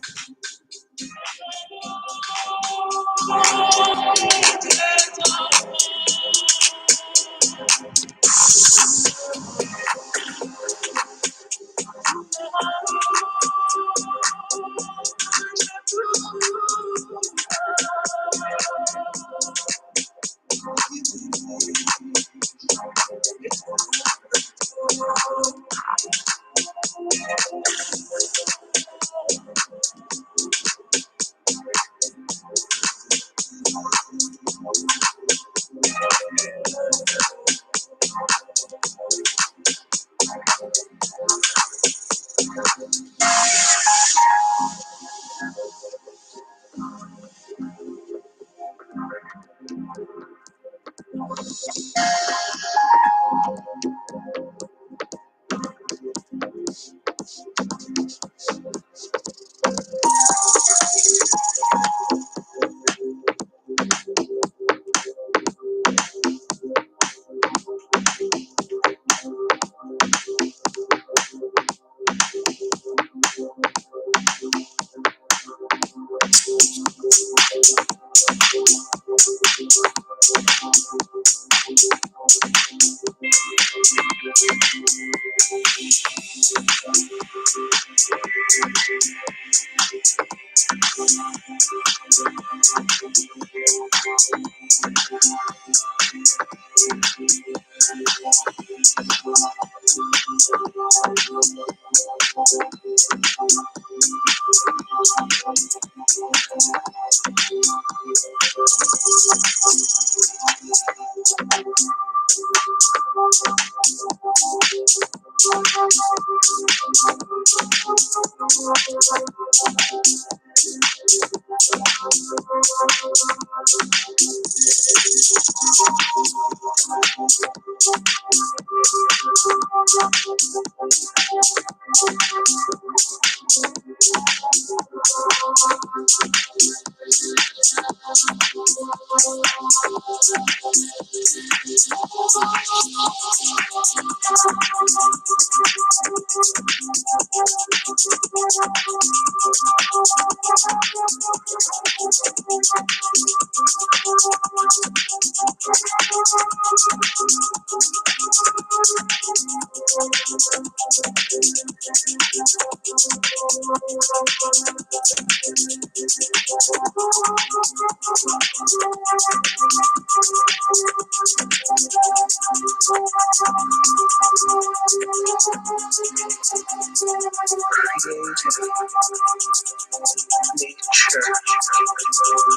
Nature,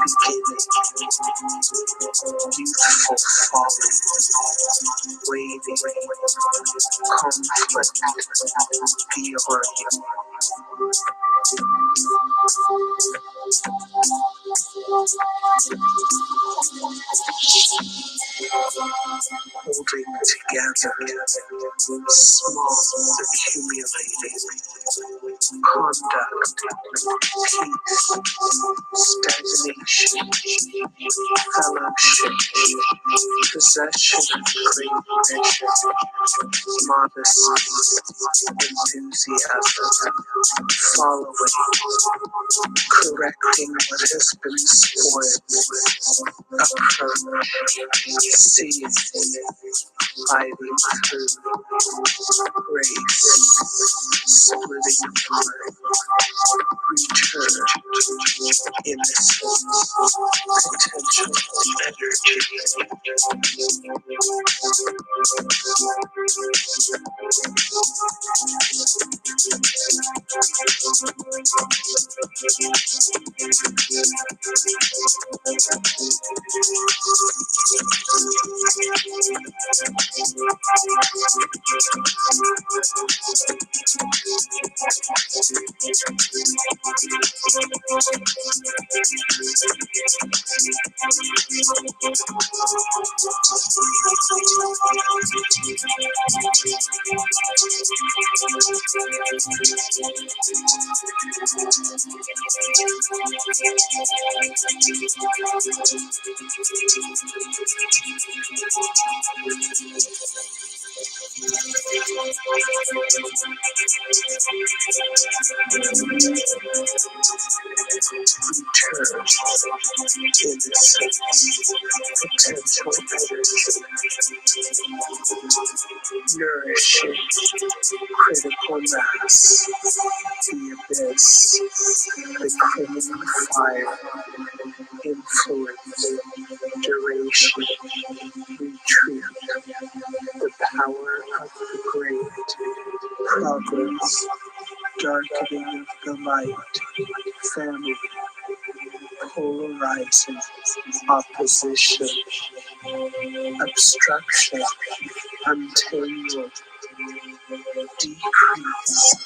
beginning, youthful folly, waiting, conflict, beyond, holding together, small, accumulating, conduct, peace, stagnation, fellowship, possession of great measure, modesty, enthusiasm, following, correcting what has been spoiled, approach, seeing, hiding through, grace, splitting apart, return, innocence, potential, energy. Return innocence, potential energy, nourishing critical mass, the abyss, the clinging fire, influence, duration, retreat, the power of the great, progress, darkening of the light, family, polarizing, opposition, obstruction, untangle, decrease.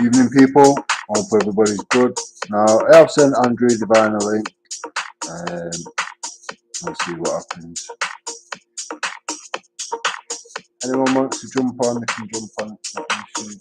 Evening, people. Hope everybody's good. Now, I have sent Andrew Divine a link. Let's see what happens. Anyone wants to jump on, they can jump on. It's not an issue.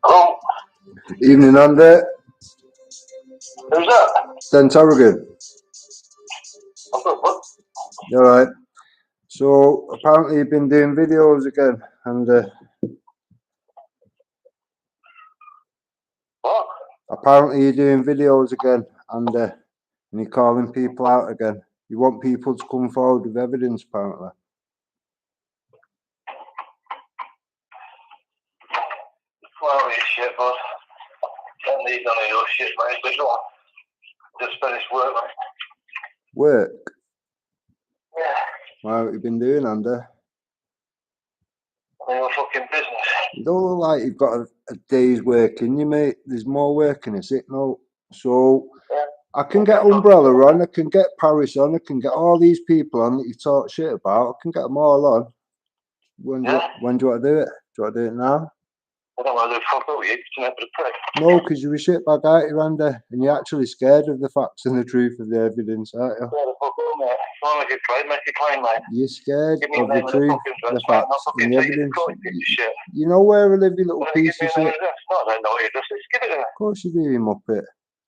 Hello? Evening, Andy. Who's that? Dan Torrigan. What? You alright? So, apparently you've been doing videos again, and What? apparently you're doing videos again, and you're calling people out again. You want people to come forward with evidence, apparently. Well, you shit, bud. Don't need none of your shit, mate. But go on. Just finished work, mate. Work? Yeah. What have you been doing, Andy? Your fucking business. You don't look like you've got a day's work in you, mate. There's more work in it, isn't no? So, Yeah. I can get Umbrella on, I can get Paris on, I can get all these people on that you talk shit about. I can get them all on. When do you want to do it? Do you want to do it now? I don't want to do fuck all you. You're never to pray. No, because you're a shitbag, aren't you, Randy? And you're actually scared of the facts and the truth of the evidence, aren't you? Yeah, the fuck all, mate. If you want to make it claim, make it claim, mate. You're scared Give me of the truth, the facts, and the evidence. Shit. You know where I live, you little piece of shit. No, I don't know what your address is. Give it to me. Of course you do, you muppet.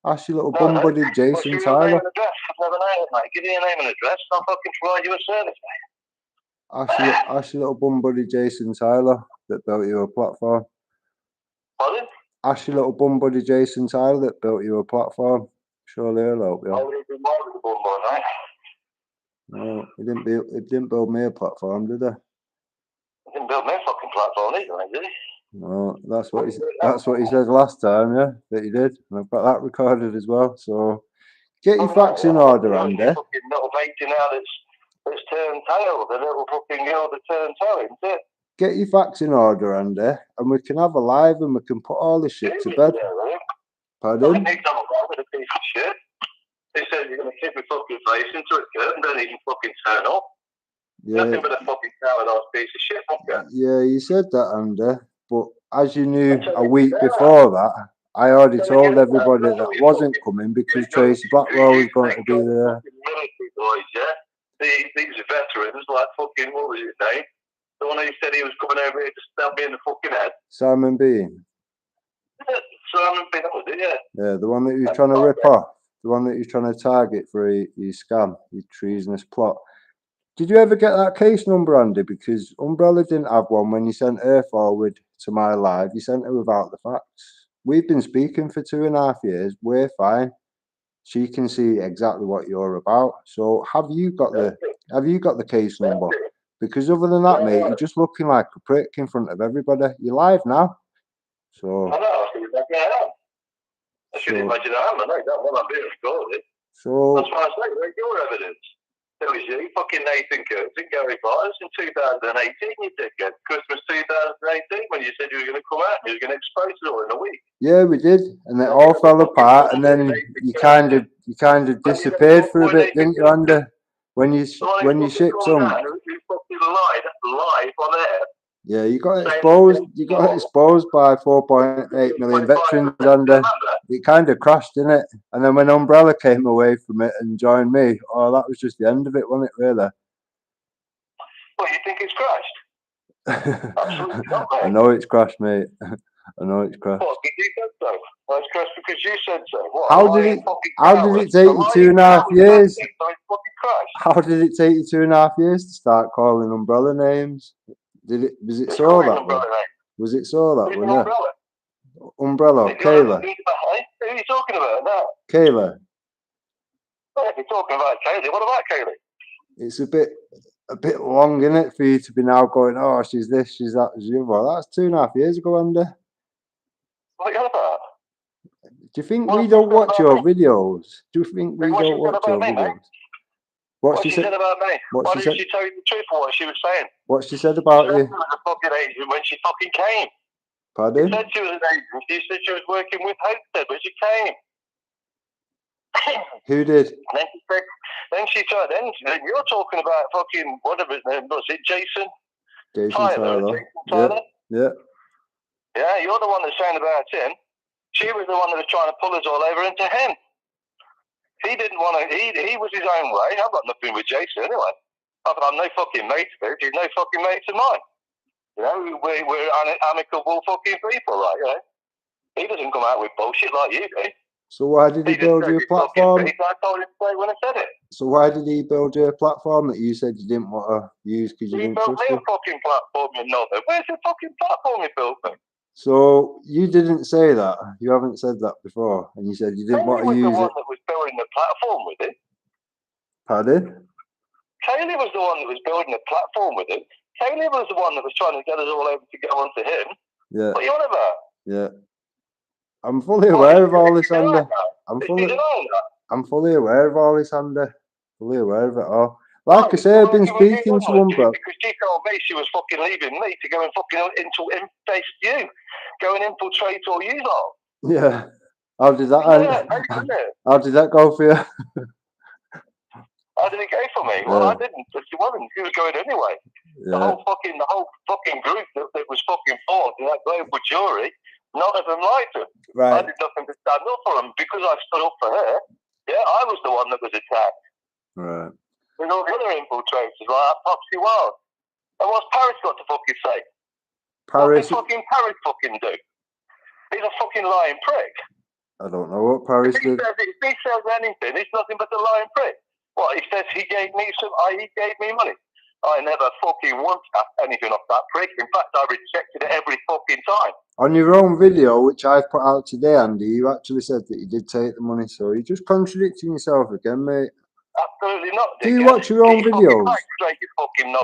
Ask your little No, bum no. buddy What's Jason your real Tyler. name and address? I've never known it, mate. Give me your name and address, and I'll fucking provide you a service, mate. Ask your little bum buddy Jason Tyler that built you a platform. Pardon? Ask your little bum buddy Jason Tyler that built you a platform. Surely he'll help you. I would have been more with the bum boy, mate. No, he didn't build me a platform, did he? He didn't build me a fucking platform either, mate, did he? No, that's what he said last time, yeah, that he did. And I've got that recorded as well. So get your facts in order, Andy. Fucking little matey now that's turned tail, the little fucking girl that turned tail, isn't it? Get your facts in order, Andy, and we can have a live and we can put all this shit to bed. Pardon? Nick done a with a piece of shit. He said you're gonna kick my fucking face into a curb and don't even fucking turn up. Yeah. Nothing but a fucking sour-ass piece of shit, fucker. Yeah, you said that, Andy. But as you knew a week before that, I already told everybody that wasn't coming because Tracy Blackwell was going to be there. Military boys, yeah? These are veterans, like fucking, what was his name? The one who said he was coming over here to stab me in the fucking head. Simon Bean. Yeah, Simon Bean, that was it, yeah. Yeah, the one that he was trying to rip off. The one that he was trying to target for his scam, his treasonous plot. Did you ever get that case number, Andy? Because Umbrella didn't have one when you sent her forward to my live. You sent her without the facts. We've been speaking for 2.5 years. We're fine. She can see exactly what you're about. So have you got the case number? Because other than that, mate, you're just looking like a prick in front of everybody. You're live now. So I know, I think exactly I am. I should imagine I am, I know that one I'm being recorded. So that's why I say, where's your evidence? It was you, fucking Nathan Kurtz and Gary Barnes in 2018, you dickhead. Christmas 2018, when you said you were going to come out and you were going to expose it all in a week. Yeah, we did, and it all fell apart, and then you kind of disappeared for a bit, didn't you, Andy? When you shipped some. Who fucking live on air. Yeah, you got exposed. You got exposed by 4.8 million veterans, and it kind of crashed, didn't it? And then when Umbrella came away from it and joined me, oh, that was just the end of it, wasn't it? Really? Well, you think it's crashed? Absolutely not, mate. I know it's crashed, mate. I know it's crashed. What? You said so. Well, it's crashed because you said so. What? How did it take you 2.5 years? How did it take you 2.5 years to start calling Umbrella names? Was it so that way? Was it so that way? Yeah. Umbrella, Kayla. Who are you talking about now? Kayla. Well, if you're talking about Kaylee, what about Kaylee? It's a bit long, isn't it, for you to be now going, oh, she's this, she's that, she's the other. Well, that's 2.5 years ago, Andy. What are you on about? Do you think we don't watch your videos? Do you think we don't watch your videos? What she said about me? Why didn't she tell you the truth of what she was saying? What she said about you? She was a fucking agent when she fucking came. Pardon? She said she was an agent. She said she was working with Hosted, but she came. Who did? Then you're talking about fucking whatever his name was. It Jason? Tyler. Yeah. Yeah, you're the one that's saying about him. She was the one that was trying to pull us all over into him. He didn't want to. He was his own way. I've got nothing with Jason anyway. I'm no fucking mate of his. He's no fucking mate of mine. You know, we're amicable fucking people, right? You know? He doesn't come out with bullshit like you do. So why did he build you a platform? I told him straight when I said it. So why did he build you a platform that you said you didn't want to use because you didn't trust him? He built me a fucking platform, you know. Where's the fucking platform he built me? So you didn't say that. You haven't said that before, and you said you didn't want to use it. Kaylee was the one that was building the platform with it. Pardon? Kaylee was the one that was building the platform with it. Kaylee was the one that was trying to get us all over to go onto him. Yeah. What are you on about? Yeah. I'm fully aware of all this, Andy. I'm fully aware of all this, Andy. Fully aware of it all. Like I say, I've been speaking to Umbrella. Because she told me she was fucking leaving me to go and fucking infest you. Go and infiltrate all you lot. Yeah. How did that end? How did that go for you? How did it go for me? Well, I didn't. She wasn't. She was going anyway. Yeah. The whole fucking group that was fucking formed in that global jury, none of them liked her. Right. I did nothing to stand up for them because I stood up for her. Yeah, I was the one that was attacked. Right. With all the other infiltrators like Popsy Wild. And what's Paris got to fucking say? Paris. What did fucking Paris fucking do? He's a fucking lying prick. I don't know what Paris did. If he says anything, he's nothing but a lying prick. What, he says he gave me money. I never fucking once asked anything off that prick. In fact, I rejected it every fucking time. On your own video, which I've put out today, Andy, you actually said that you did take the money, so you're just contradicting yourself again, mate. Absolutely not. Do you watch your own videos?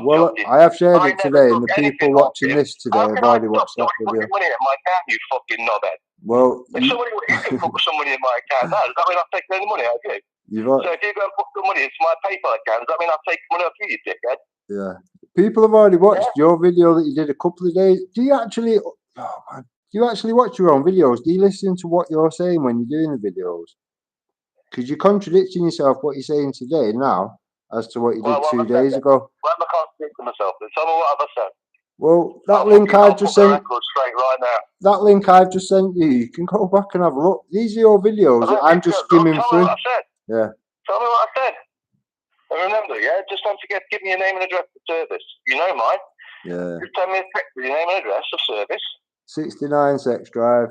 Well, I have shared it today, and the people watching this today have already watched that video. Money in my account, you fucking knobhead. Well, if somebody can put some money in my account, does that mean I've taken any money out of you? So if you go and put some money into my PayPal account, does that mean I've taken money off you, you dickhead? Yeah. People have already watched your video that you did a couple of days. Do you actually watch your own videos? Do you listen to what you're saying when you're doing the videos? Because you're contradicting yourself, what you're saying today now, as to what you did 2 days ago. Well, I can't speak to myself. Tell me what I've said. Well, that link I've just sent. That link I've just sent you. You can go back and have a look. These are your videos that I'm just skimming through. What I said. Yeah. Tell me what I said. And remember, just don't forget to give me your name and address of service. You know mine. Yeah. Just send me a text with your name and address of service. 69 Sex Drive.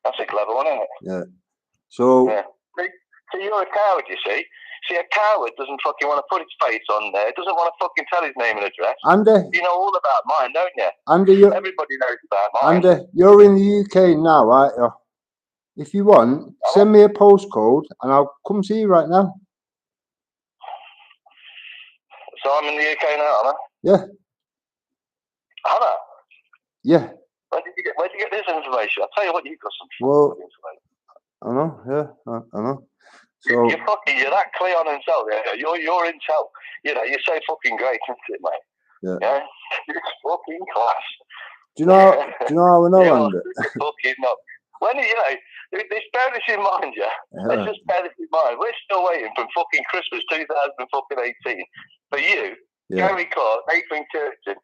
That's a clever one, isn't it? Yeah. So. Yeah. So you're a coward, you see. See, a coward doesn't fucking want to put his face on there. Doesn't want to fucking tell his name and address. Andy. You know all about mine, don't you? Andy, everybody knows about mine. Andy, you're in the UK now, aren't you? If you want, send me a postcode and I'll come see you right now. So I'm in the UK now, am I? Yeah. Am I? Yeah. Where did you get this information? I'll tell you what, you've got some information. I know, yeah, I know. So you're that Cleon himself, yeah. You're intel. You know, you're so fucking great, isn't it, mate? Yeah. You're fucking class. Do you know how I know, Andy? Fucking not. When bear this in mind, yeah? Let's just bear this in mind. We're still waiting from fucking Christmas 2018 for you, Gary Clark, Nathan Kirkton,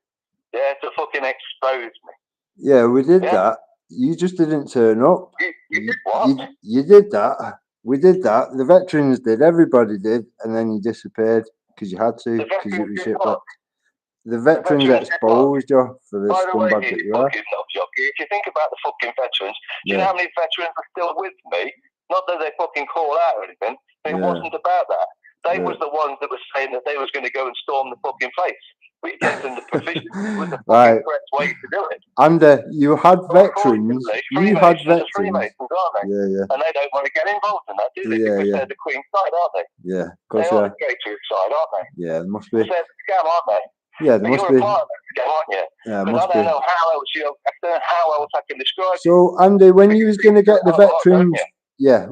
to fucking expose me. Yeah, we did that. You just didn't turn up. You did what? You did that. We did that. The veterans did. Everybody did. And then you disappeared because you had to, because it was shipwreck. The veterans exposed you for the scumbag that you are. If you think about the fucking veterans, do you know how many veterans are still with me? Not that they fucking call out or anything. It wasn't about that. They was the ones that were saying that they was going to go and storm the fucking place. We gave them the provision. It was the fucking correct way to do it. And you had veterans. You had veterans. Freemasons, aren't they? Yeah. And they don't want to get involved in that, do they? Because they're the Queen's side, aren't they? Yeah, of course. They're on the Patriots side, aren't they? Yeah, there must be. They're the scam, aren't they? Yeah, there must be. You're a part of that scam, aren't you? Yeah, because I don't know how else I can describe it. So, Andy, when you was going to get the veterans,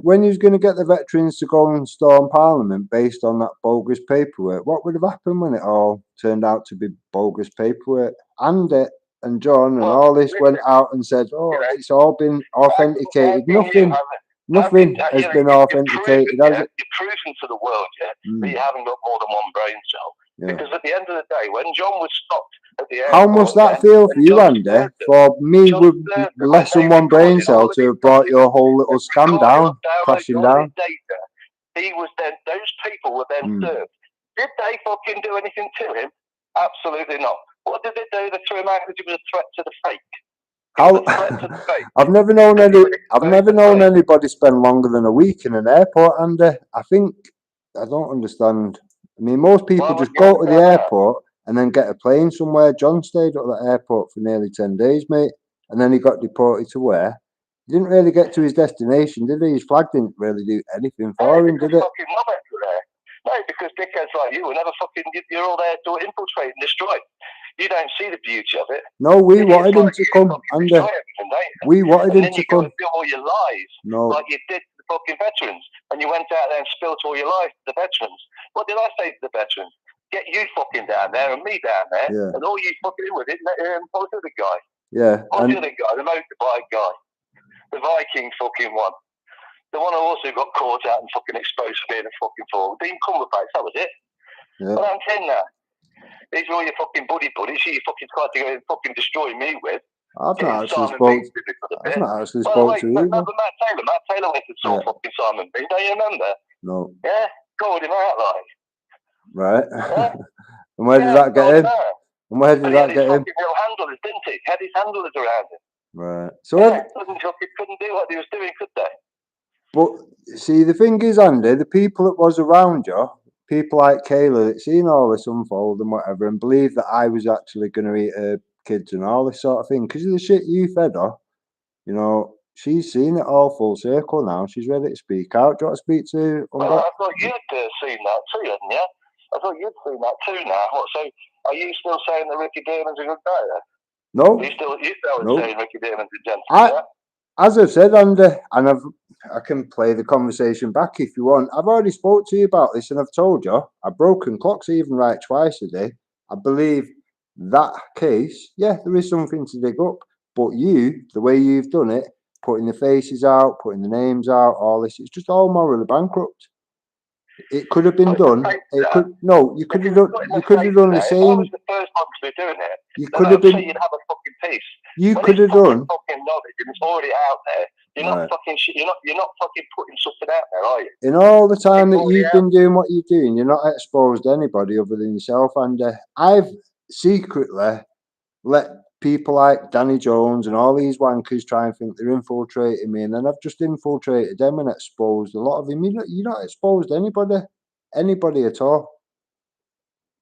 when you was going to get the veterans to go and storm Parliament based on that bogus paperwork, what would have happened when it all turned out to be bogus paperwork? Andy and John and all this went out and said, it's all been authenticated. Nothing has been authenticated, has it? You're proving to the world, that you haven't got more than one brain cell. Yeah. Because at the end of the day, when John was stopped at the airport... How must that feel for you, Andy? For me with less than one brain cell to have brought your whole little scam down, crashing down? He was then, those people were then served. Did they fucking do anything to him? Absolutely not. What did they do? They threw him out because he was a threat to the fake. I've never known anybody spend longer than a week in an airport, Andy. I don't understand. I mean, most people just go to the airport and then get a plane somewhere. John stayed at the airport for nearly 10 days, mate, and then he got deported to where? He didn't really get to his destination, did he? His flag didn't really do anything for him, did it? No, because dickheads like you will never fucking... You're all there to infiltrate and destroy. You don't see the beauty of it. No, we wanted him to come, Andy. We wanted him to come. And then you go and do all your lies, like you did to the fucking veterans. And you went out there and spilled all your lies to the veterans. What did I say to the veterans? Get you fucking down there and me down there, and all you fucking in with it, what was the other guy? Yeah. What was the other guy? The motorbike guy. The Viking fucking one. The one who also got caught out and fucking exposed for being a fucking fool. Dean Cumberbatch, that was it. Yeah. But I'm saying that. These are all your fucking buddies you fucking tried to go and fucking destroy me with. I've not actually spoke to you. Matt Taylor went to saw fucking Simon Bean, don't you remember? No. Yeah, called him out like. Right. Yeah. And where did that get him? And where did that get him? He handlers, didn't he? Had his handlers around him. Right. So couldn't do what he was doing, could they? But see, the thing is, Andy, the people that was around you, people like Kayla that seen all this unfold and whatever, and believed that I was actually going to eat her kids and all this sort of thing, because of the shit you fed her, you know, she's seen it all full circle now. She's ready to speak out. Do you want to speak to? Well, I thought you'd seen that too, hadn't you? I thought you'd seen that too now. What, so are you still saying that Ricky Dearman's a good guy then? No. You still saying Ricky Dearman's a gentleman? As I've said, Andy, and I can play the conversation back if you want. I've already spoke to you about this, and I've told you I've broken clocks even right twice a day. I believe that case, there is something to dig up. But you, the way you've done it, putting the faces out, putting the names out, all this, it's just all morally bankrupt. It could have been done. You could have done. You could have done the same. I was the first one to be doing it. You could have been. You'd have a fucking peace. You could have done. Fucking knowledge, and it's already out there. You're not fucking. You're not fucking putting something out there, are you? In all the time that you've been doing what you're doing, you're not exposed to anybody other than yourself. And I've secretly let people like Danny Jones and all these wankers try and think they're infiltrating me, and then I've just infiltrated them and exposed a lot of them. You're not exposed to anybody at all,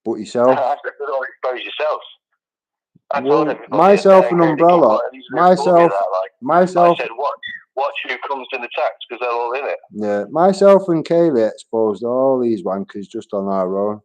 but yourself. I said, don't expose yourselves. Myself and Umbrella. Myself. I said, watch who comes in the tax because they're all in it. Yeah, myself and Kaylee exposed all these wankers just on our own,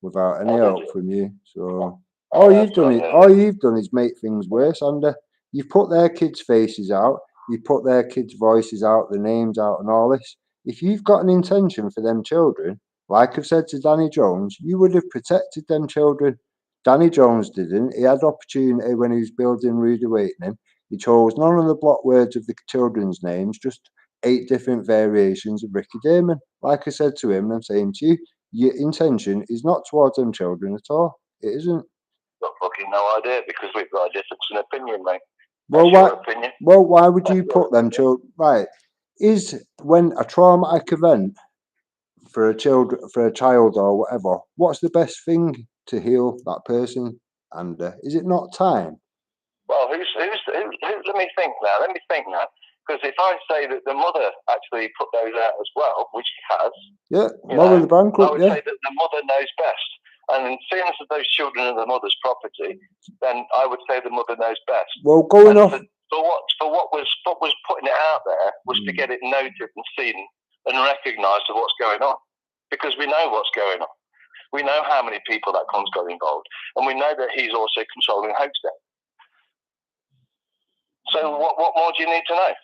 without any help from you. So all you've done is make things worse. Andy, you've put their kids' faces out, you put their kids' voices out, the names out, and all this. If you've got an intention for them children, like I've said to Danny Jones, you would have protected them children. Danny Jones didn't. He had opportunity when he was building Rude Awakening. He chose none of the block words of the children's names, just 8 different variations of Ricky Damon. Like I said to him, I'm saying to you, your intention is not towards them children at all. It isn't. Got fucking no idea because we've got a difference in opinion, mate. Well, That's your opinion. Well, why would you put them children? Right, is when a traumatic event for a child or whatever, what's the best thing to heal that person? And is it not time? Well, who? Let me think now. Because if I say that the mother actually put those out as well, which she has, yeah, morally bankrupt. I would say that the mother knows best. And seeing as those children are the mother's property, then I would say the mother knows best. Well, going off for what was putting it out there was to get it noted and seen and recognised of what's going on, because we know what's going on. We know how many people that Con's got involved, and we know that he's also controlling Hoaxden. So what more do you need to know?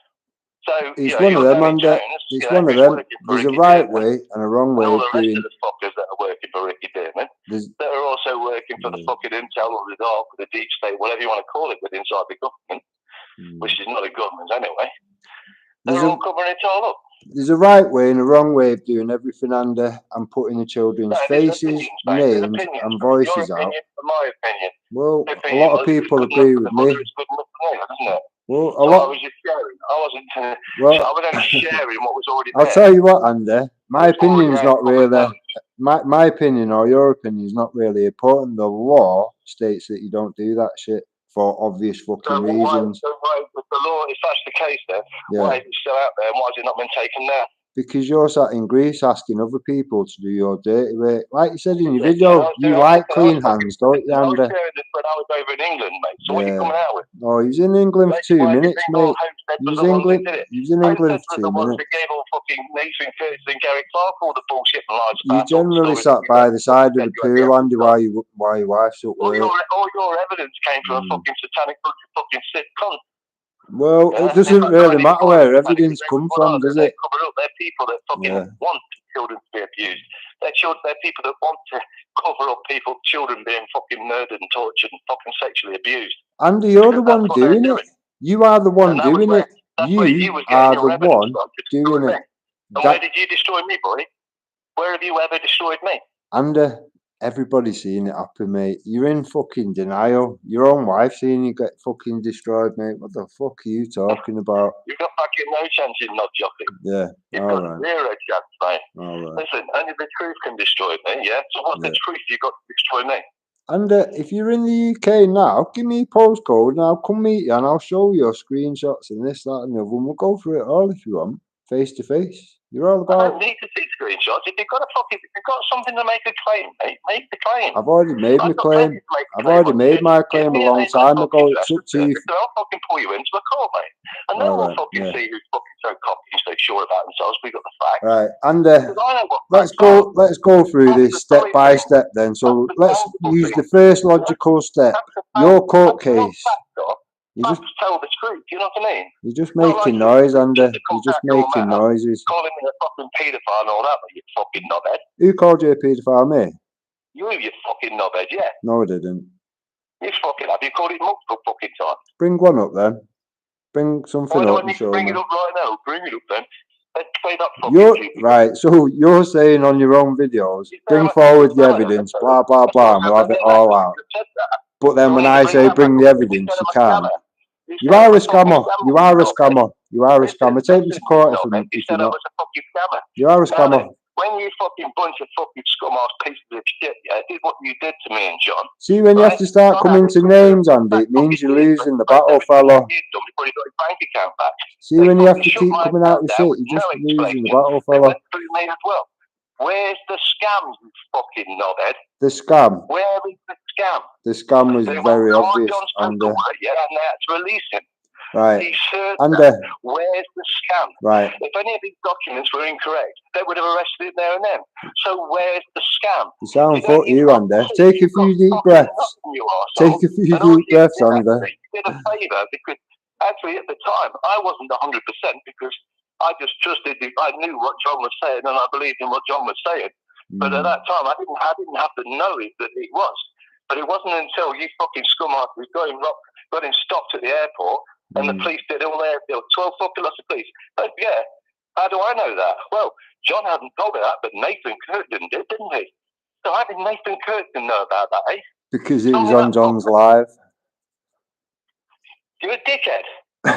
So it's one of them, and it's one of them. There's a right way and a wrong way of doing. All the rest of the fuckers that are working for Ricky Dearman, that are also working for the fucking intel or the dark or the deep state, whatever you want to call it, but inside the government, which is not a government anyway. They're all covering it all up. There's a right way and a wrong way of doing everything, and putting the children's faces, names, and voices out. My opinion. Well, a lot of people agree with me. Well, a lot. I was just sharing. I wasn't. Well, I was only sharing what was already there. I'll tell you what, Andy. My opinion's not really. My opinion or your opinion is not really important. The law states that you don't do that shit for obvious fucking reasons. So why, with the law, if that's the case, then why is it still out there and why has it not been taken down? Because you're sat in Greece asking other people to do your dirty work. Like you said in your video, you like clean hands, don't you, Andy? I was sharing this when I was over in England, mate. So what are you coming out with? Oh, he was in England for 2 minutes, mate. He was in England for 2 minutes. They gave all fucking Nathan Curtis and Gary Clark all the bullshit and lies. You generally sat by the side of the pool, Andy, while your wife's at work. All your evidence came from a fucking satanic fucking sick cunt. Well, it doesn't really matter where evidence comes from, does it? They're people that fucking want children to be abused. They're people that want to cover up children being fucking murdered and tortured and fucking sexually abused. Andy, you're the one doing it. You are the one doing it. You are the one doing it. And where did you destroy me, boy? Where have you ever destroyed me? Andy, everybody's seen it happen, mate. You're in fucking denial. Your own wife's seen you get fucking destroyed, mate. What the fuck are you talking about? You've got fucking no chance in not jockey. Yeah, you've got 0 chance, mate. All right. Listen, only the truth can destroy me, yeah? So what's the truth you got to destroy me? And if you're in the UK now, give me a postcode and I'll come meet you and I'll show you screenshots and this, that and the other. We'll go through it all if you want, face to face. You're all about. I don't need to see screenshots. If you've got something to make a claim, mate, make the claim. I've already made my claim. I've already made my claim a long time ago. It's up to you. I'll fucking pull you into a court, mate. And then we'll fucking see who's fucking so cocky and so sure about themselves. We got the facts. Right, and let's go through this step by step then. So let's use the first logical step. Your court case. You just tell the truth, you know what I mean? You're just making noise, Andy. You're just making noises. Calling me a fucking paedophile and all that, you fucking knobhead. Who called you a paedophile, me? You fucking knobhead, yeah. No, I didn't. You fucking have. You called it multiple fucking times. Bring one up then. Bring something up and show me. Bring it up right now. Bring it up then. Let's play that fucking right, so you're saying on your own videos, bring forward the evidence, blah, blah, blah, and we'll have it all out. But then when I say bring the evidence, you can't. You are a scammer. You are a scammer. You are a scammer. Take me to court if you're not. You are a scammer. When you fucking bunch of fucking scum-ass pieces of shit, did what you did to me and John. See, when you have to start coming to names, Andy, it means you're losing the battle, fella. See, when you have to keep coming out with shit, you're just losing the battle, fella. Where's the scam, you fucking knobhead? The scam? Where is the scam? The scam was very obvious, and they had to release him. Right. He said and where's the scam? Right. If any of these documents were incorrect, they would have arrested him there and then. So where's the scam? You sound fuck you, Andy. Take a few deep breaths. Take a few deep breaths, Andy. You did a favour because actually at the time I wasn't 100% because I just trusted. I knew what John was saying, and I believed in what John was saying. But at that time, I didn't have to know that he was. But it wasn't until you fucking scummasses got him stopped at the airport, and the police did all their 12 fucking lots of police. But yeah, How do I know that? Well, John hadn't told me that, but Nathan Curtin did, didn't he? So how did Nathan Curtin know about that, eh? Because it was on John's live. You're a dickhead.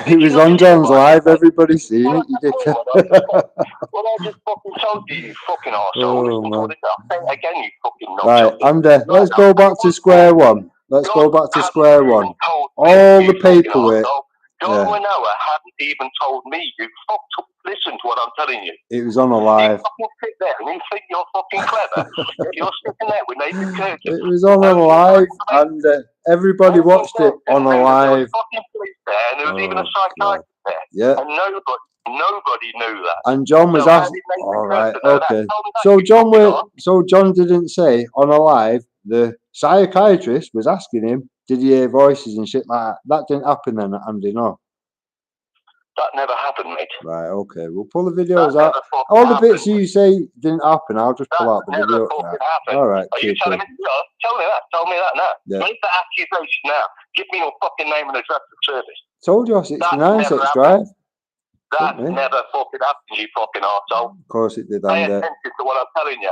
It was on John's live. Everybody's seen it, you dickhead. Well, I just fucking told you, you fucking arsehole. Oh, Listen to what it is. I'll say it again, you fucking knob. Right, and let's go back to square one. Let's go back to square one. All the paperwork. John Winoa hadn't even told me. You fucked up. Listen to what I'm telling you. It was on a live. You fucking sit there and you think you're fucking clever. You're sitting there with Nathan Curtin. It was on a live, and everybody watched it on a live. And there was even a psychiatrist there. Yeah. And nobody knew that. And John was asked. All right, okay. So John didn't say on a live. The psychiatrist was asking him, did he hear voices and shit like that? That didn't happen then, Andy, no? That never happened, mate. Right, okay. We'll pull the videos out. All the bits you say didn't happen, I'll just pull out the video. Right. All right. Are you telling me? Tell me that. Tell me that now. Yeah. Make the accusation now. Give me your fucking name and address of service. Told you, 69 Sex Drive. That never fucking happened, you fucking arsehole. Of course it did, Pay Andy. attention to what I'm telling you.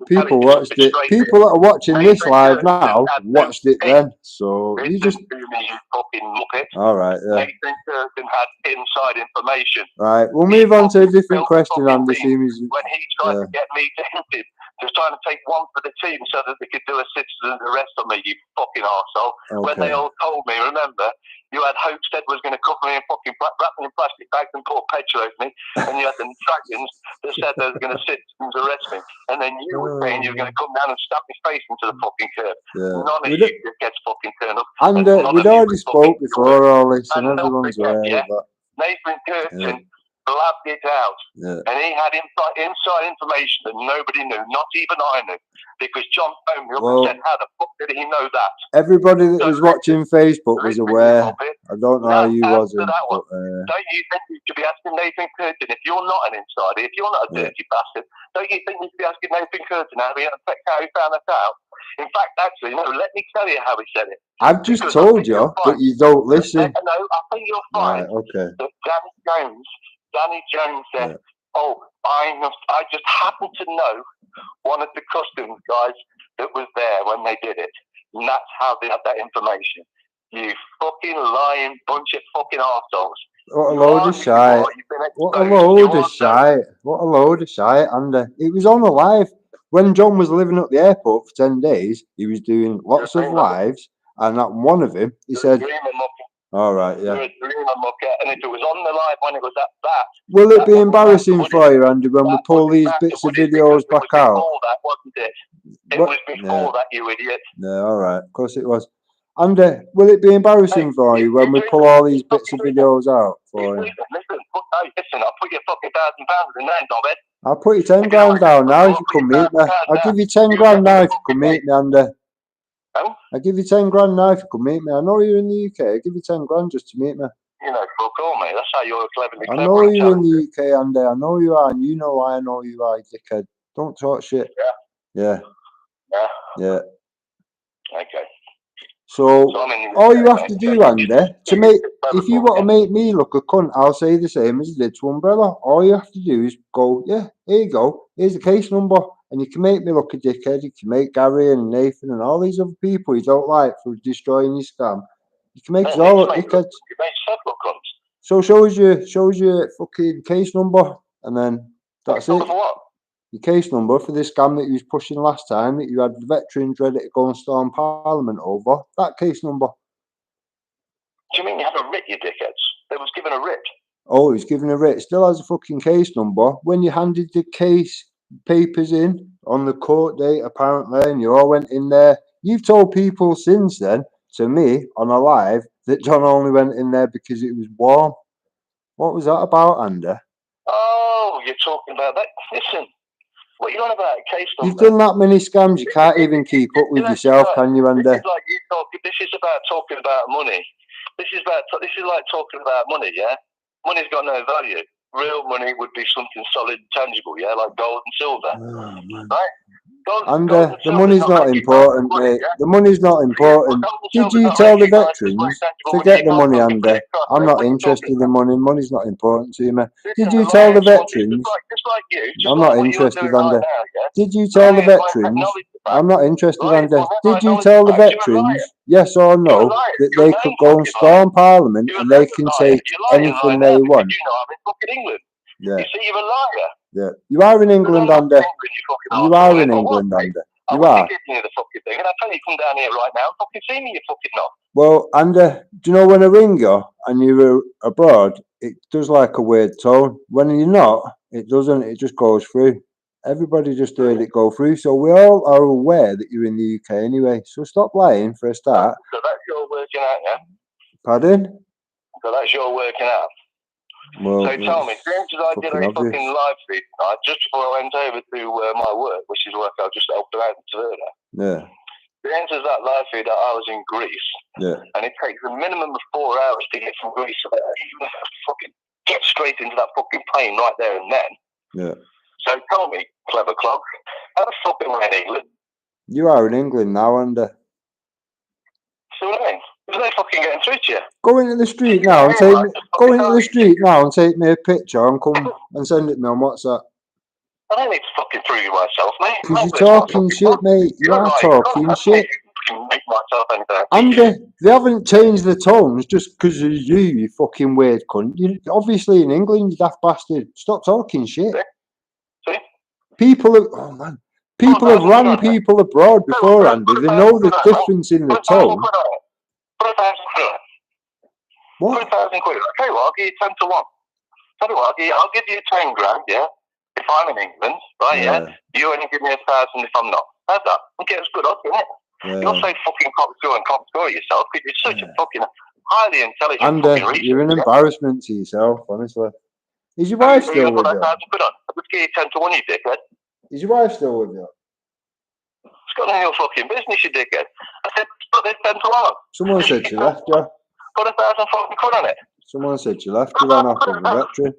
People watched it. People that are watching this live now watched it then. So you just. You fucking muppet. All right, yeah. Nathan Curtin had inside information. Right, we'll move on to a different question, Andy. When he tried to get me to help him, he was trying to take one for the team so that they could do a citizen's arrest on me, you fucking arsehole. Okay. When they all told me, remember, you had Hope said was going to cover me in fucking wrap me in plastic bags and pour petrol over me, and you had the dragons that said they were going to citizens arrest me, and then you were saying you were going to come down and stab my face into the fucking curb. Yeah. None of you gets fucking turned up. And we'd already spoke before all this, and everyone's aware of that. Nathan Curtin blabbed it out, and he had inside information that nobody knew, not even I knew, because John phoned me up and said, how the fuck did he know that? Everybody that was watching Facebook was aware. I don't know how you wasn't. But, don't you think you should be asking Nathan Curtin, if you're not an insider, if you're not a dirty bastard, don't you think you should be asking Nathan Curtin how he found that out? In fact, actually, no, let me tell you how he said it. I've just told you, but you don't listen. No, I think you'll find that Danny Jones said, I just happened to know one of the customs guys that was there when they did it. And that's how they had that information. You fucking lying bunch of fucking arseholes. What a load of shite. What a load of shite. What a load of shite, Andy. It was on the live. When John was living at the airport for 10 days, he was doing lots of lives, and at one of them, he said, all right, yeah. And if it was on the live when it was at that. Will it be embarrassing for you, Andy, when we pull these bits of videos back out? Before that, wasn't it? It was before that, you idiot. Yeah, all right. Of course it was. Andy, will it be embarrassing for you when we pull all these bits of videos out for you? Listen, I'll put your fucking £1,000 in there, knobhead. I'll put you 10 grand down now if you come meet me. I'll give you 10 grand now if you come meet me, Andy. I'll give you 10 grand now if you come meet me. I know you're in the UK. I'll give you 10 grand just to meet me. You know, fuck all, mate. That's how you're cleverly I know you're in the UK, Andy. I know you are, and you know why I know you are, dickhead. Don't talk shit. Yeah. Okay. So all you have to do, Andy, to make, if you want to make me look a cunt, I'll say the same as you did to Umbrella. All you have to do is go, yeah, here you go. Here's the case number. And you can make me look a dickhead. You can make Gary and Nathan and all these other people you don't like for destroying your scam. You can make us all look dickheads. So shows you fucking case number, and then that's it. Your case number for this scam that you was pushing last time, that you had the veterans ready to go and storm Parliament over. That case number. Do you mean you have a writ, you dickheads? They was given a writ. Oh, he's given a writ. Still has a fucking case number. When you handed the case papers in on the court date, apparently, and you all went in there. You've told people since then, to me, on a live, that John only went in there because it was warm. What was that about, Andy? Oh, you're talking about that? Listen. What are you on about? Case number. You've done that many scams, you can't even keep up with yourself, can you, Andy? This is like this is about talking about money. This is like talking about money, yeah? Money's got no value. Real money would be something solid and tangible, yeah, like gold and silver. Oh, right? And the money's not important, mate. The money's not important. Did you tell the veterans? Forget the money, Andy. I'm not interested in money. Money's not important to me. Did you tell the veterans? I'm not interested, Andy. Did you tell the veterans? I'm not interested, Andy. Did you tell the veterans, yes or no, that they could go and storm Parliament and they can take anything they want? Yeah. You see, you're a liar. Yeah. You are in England, Andy. You are in England, Andy. You are. The fucking thing, and I tell you, come down here right now, fucking see me, you fucking knob. Well, Andy, do you know when I ring you and you're abroad, it does like a weird tone. When you're not, it doesn't. It just goes through. Everybody just heard it go through. So we all are aware that you're in the UK anyway. So stop lying for a start. So that's your working out, yeah? Pardon? So that's your working out. Well, so tell me, since I did a fucking live feed tonight, just before I went over to my work, which is work I just helped around in Taverna. Yeah. The end of that live feed that I was in Greece. Yeah. And it takes a minimum of 4 hours to get from Greece there. Even if I fucking get straight into that fucking plane right there and then. Yeah. So tell me, clever clog, how the fuck am I in England? You are in England now, Andy. So what I mean? There's no fucking getting through to you. Go into the street now and take me. Go into the street now and take me a picture and come and send it me on WhatsApp. I don't need to fucking prove myself, mate. Because you're talking shit, mate. You are talking shit. Make myself anything. Andy, they haven't changed the tones just because of you, you fucking weird cunt. You're obviously in England, you daft bastard. Stop talking shit. See? People have, oh man, people have rang people abroad before, Andy. They know the difference in the tone. Put 1,000 quid on it. What? Put 1,000 quid on it. Okay, well, I'll give you 10 to 1. Tell you what, I'll give you 10 grand, yeah? If I'm in England, right, yeah? You only give me 1,000 if I'm not. How's that? Okay, it's good, isn't it? Yeah. You're so fucking cock-score yourself because you're such a fucking highly intelligent fucking researcher. You're an embarrassment to yourself, honestly. Is your wife still with you? Quid on. I'll just give you 10 to 1, you dickhead. Is your wife still with you? It's got none of your fucking business, you dickhead. I said, put this 10 to 1. Someone said she left you. Put 1,000 fucking quid on it. Someone said she left you then after the veteran.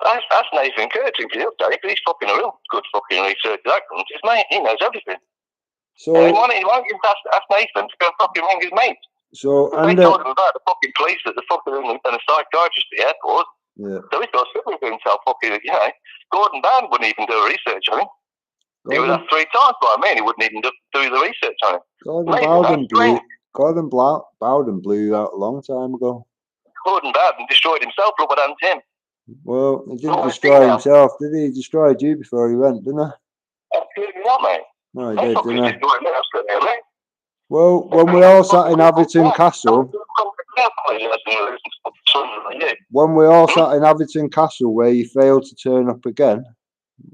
That's Nathan Curtin, because he's fucking a real good fucking researcher. That cunt is, mate. He knows everything. So he won't even ask Nathan to go fucking ring his mate. So they told him about the fucking police at the fucking and a psychiatrist at the airport. Yeah. So he's got something for himself fucking, you know. Gordon Bowden wouldn't even do a research on him. He was asked 3 times by me and he wouldn't even do the research on him. Gordon Bowden blew out a long time ago. Gordon Bowden destroyed himself, look what happened to him. Well, he didn't destroy himself, did he? He destroyed you before he went, didn't he? Absolutely not, mate. No, he did, didn't he? Well, when we all sat in Atherton Castle, where you failed to turn up again,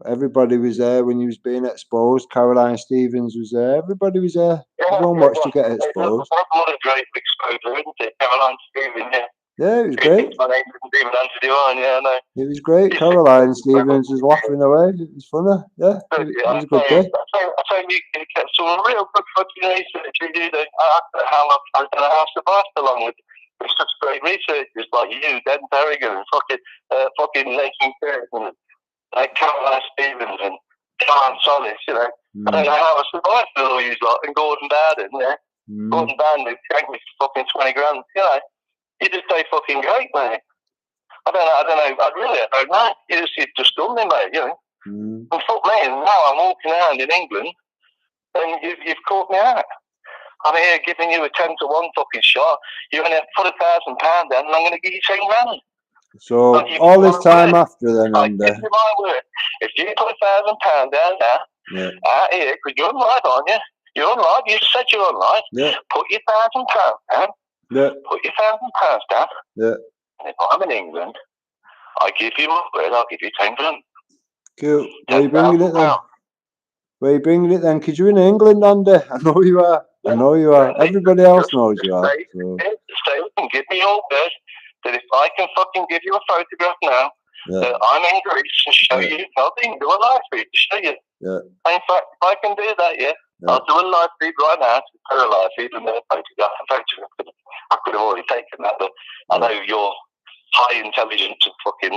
everybody was there when he was being exposed. Caroline Stevens was there. Everybody was there. Everyone watched you get exposed. What a great exposure, isn't it? Caroline Stevens, yeah. Yeah, it was great. My name isn't even answered you on, yeah, I know. It was great. Caroline Stevens was laughing away. It was funny. Yeah, it was a good day. I think you can get some real good fucking research. You do that. I don't know how I survived along with such great researchers like you, Dan Berrigan, and fucking Nathan Curtin, and Caroline Stevens, and John Solis, you know. I don't know how I survived with all you lot, and Gordon Bowden, yeah. Gordon Bowden gave me fucking 20 grand, you know. You just say fucking great, mate. I don't know. I don't know. You've just done me, mate, you know. And fuck me, and now I'm walking around in England and you've caught me out. I'm here giving you a 10 to 1 fucking shot. You're going to put £1,000 down and I'm going to give you 10 grand. So all this time after then, I give you my word. If you put £1,000 down now, out here, because you're on live, aren't you? You're on live. You said you're on live. Yeah. Put your £1,000 down. Yeah. Put your £1,000 down. Yeah. And if I'm in England, I give you my word, I'll give you 10 grand. Cool. Where are you bringing it then? Where are you bringing it then? Because you're in England, Andy. I know you are. I know you are. Everybody else knows you are. Stay and give me your word that if I can fucking give you a photograph now, that I'm in Greece and show you nothing, do a live feed to show you. Yeah. And in fact, if I can do that, I'll do a live feed right now to a live feed and then a photograph. I could have already taken that, but I know you're high intelligence and fucking,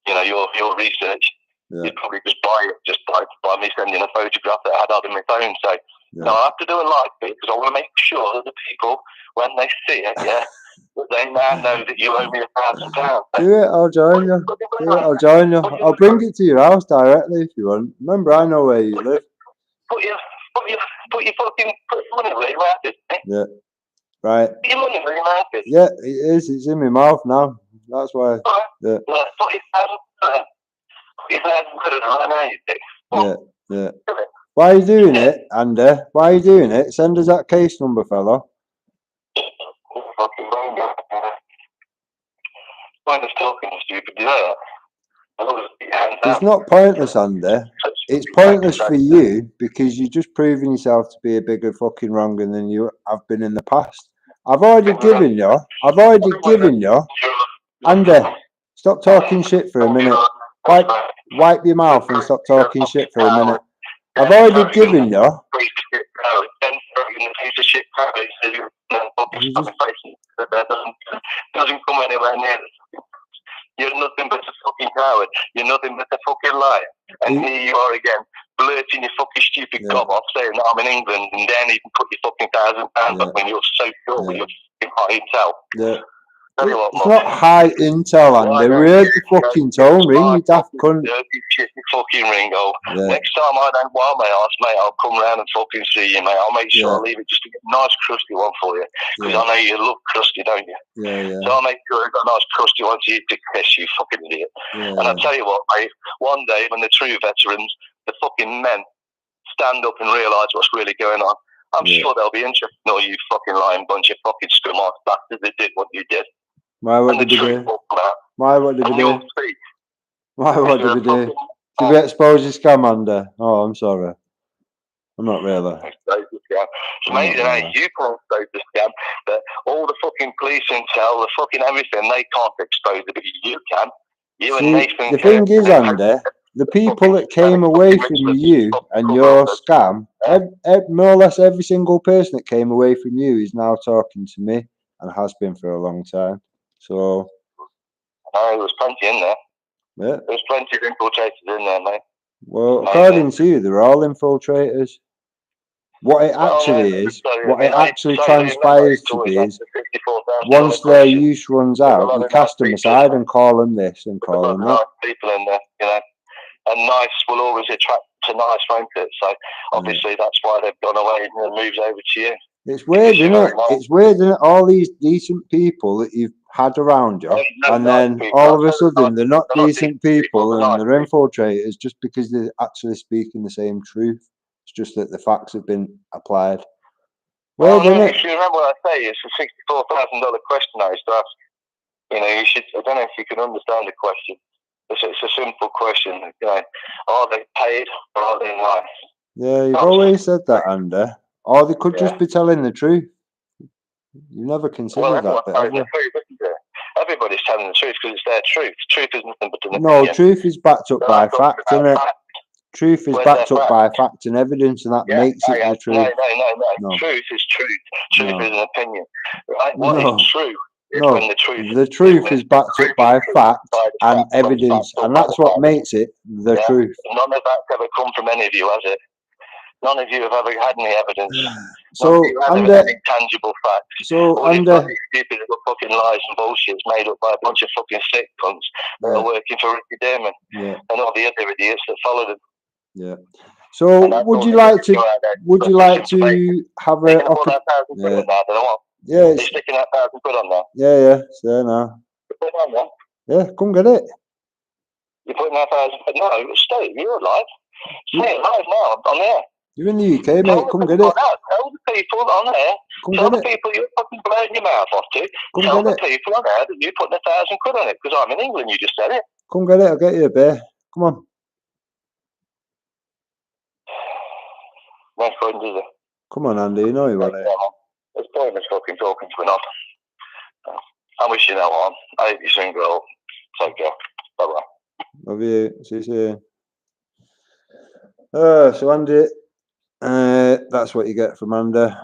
you know, your research. You'd probably just buy it just by me sending a photograph that I had on my phone. So no, I have to do a like bit because I want to make sure that the people, when they see it, that they now know that you owe me £1,000. Do it, I'll join you. Do it, I'll join you. I'll bring it to your house directly if you want. Remember, I know where you live. Put your money where your mouth is. Yeah. Right. Put your money where your mouth is. Yeah, it is. It's in my mouth now. That's why. Yeah. Put your £1,000 right now, you dick. Yeah. Why are you doing it, Andy? Why are you doing it? Send us that case number, fella. Fucking wrong. Mind us talking stupid, you know that? It's not pointless, Andy. It's pointless for you because you're just proving yourself to be a bigger fucking wronger than you have been in the past. I've already given you. Andy, stop talking shit for a minute. Wipe your mouth and stop talking shit for a minute. I've already given you. Doesn't come anywhere near this. You're nothing but a fucking coward. You're nothing but a fucking liar. And here you are again, blurting your fucking stupid gob off, saying that I'm in England, and then you can put your fucking £1,000 up when you're so sure with your fucking high intel. Yeah. It's not high intel, Andy. We heard the fucking tone ring, you daft cunt. Dirty shit, you fucking ringo. Next time I don't wild my ass, mate, I'll come round and fucking see you, mate. I'll make sure I leave it just to get a nice crusty one for you. Because I know you love crusty, don't you? Yeah. So I'll make sure I've got a nice crusty one to you to kiss, you fucking idiot. And I'll tell you what, mate, one day when the true veterans, the fucking men, stand up and realise what's really going on, I'm sure they'll be interested in all you fucking lying bunch of fucking scum-ass bastards that did what you did. Why, what did we do? Why, what did we do? Why, what did we do? Did we expose your scam, Andy? Oh, I'm sorry. I'm not really. It's amazing how you can't expose the scam, but all the fucking police intel, the fucking everything, they can't expose it, but you can. You and Nathan. The thing is, Andy, the people that came away from you and your scam, more or less every single person that came away from you is now talking to me and has been for a long time. So. There was plenty in there. Yeah. There's plenty of infiltrators in there, mate. Well, according to you, they're all infiltrators. What it actually transpires to be is, once their use runs out, you cast them aside and call them this and call them that. People in there, you know, and nice will always attract to nice, won't it? So obviously that's why they've gone away and moved over to you. It's weird, isn't it? It's weird, isn't it? All these decent people that you've had around you, and then all of a sudden they're not decent people and they're infiltrators just because they're actually speaking the same truth. It's just that the facts have been applied. Well, if you remember what I say, it's a $64,000 question I used to ask. You know, you should. I don't know if you can understand the question. It's a simple question. You know, are they paid or are they nice? Yeah, you've always said that, Andy. Or they could just be telling the truth. You never considered that bit, have you? Everybody's telling the truth because it's their truth. Truth is nothing but an opinion. No, truth is backed up by fact, isn't it? Truth is backed up by fact and evidence, and that makes it the truth. No. Truth is truth. Truth is an opinion. Right? What is true? When the truth is backed up by fact and evidence, and that's what makes it the truth. None of that's ever come from any of you, has it? None of you have ever had any evidence. So, any tangible facts. So, all these stupid little fucking lies and bullshit made up by a bunch of fucking sick cunts that are working for Ricky Damon and all the other idiots that followed him. Yeah. So, would you like to have a? Yeah, you're sticking that £1,000 on there. Yeah, it's there now. You put it on there? Yeah, come get it. You're putting that £1,000? No, stay. You're alive. Stay alive now. I'm there. You're in the UK, mate. Come get it. Tell the people on there. Tell the people you're fucking blowing your mouth off to. Tell the people on there that you're putting £1,000 on it because I'm in England. You just said it. Come get it. I'll get you a beer. Come on. No fun, is it? Come on, Andy. You know you want it. It's pointless fucking talking to enough. I wish you no harm. I hope you're single. Take care. Bye bye. Love you. See you soon. So Andy, that's what you get from Andy.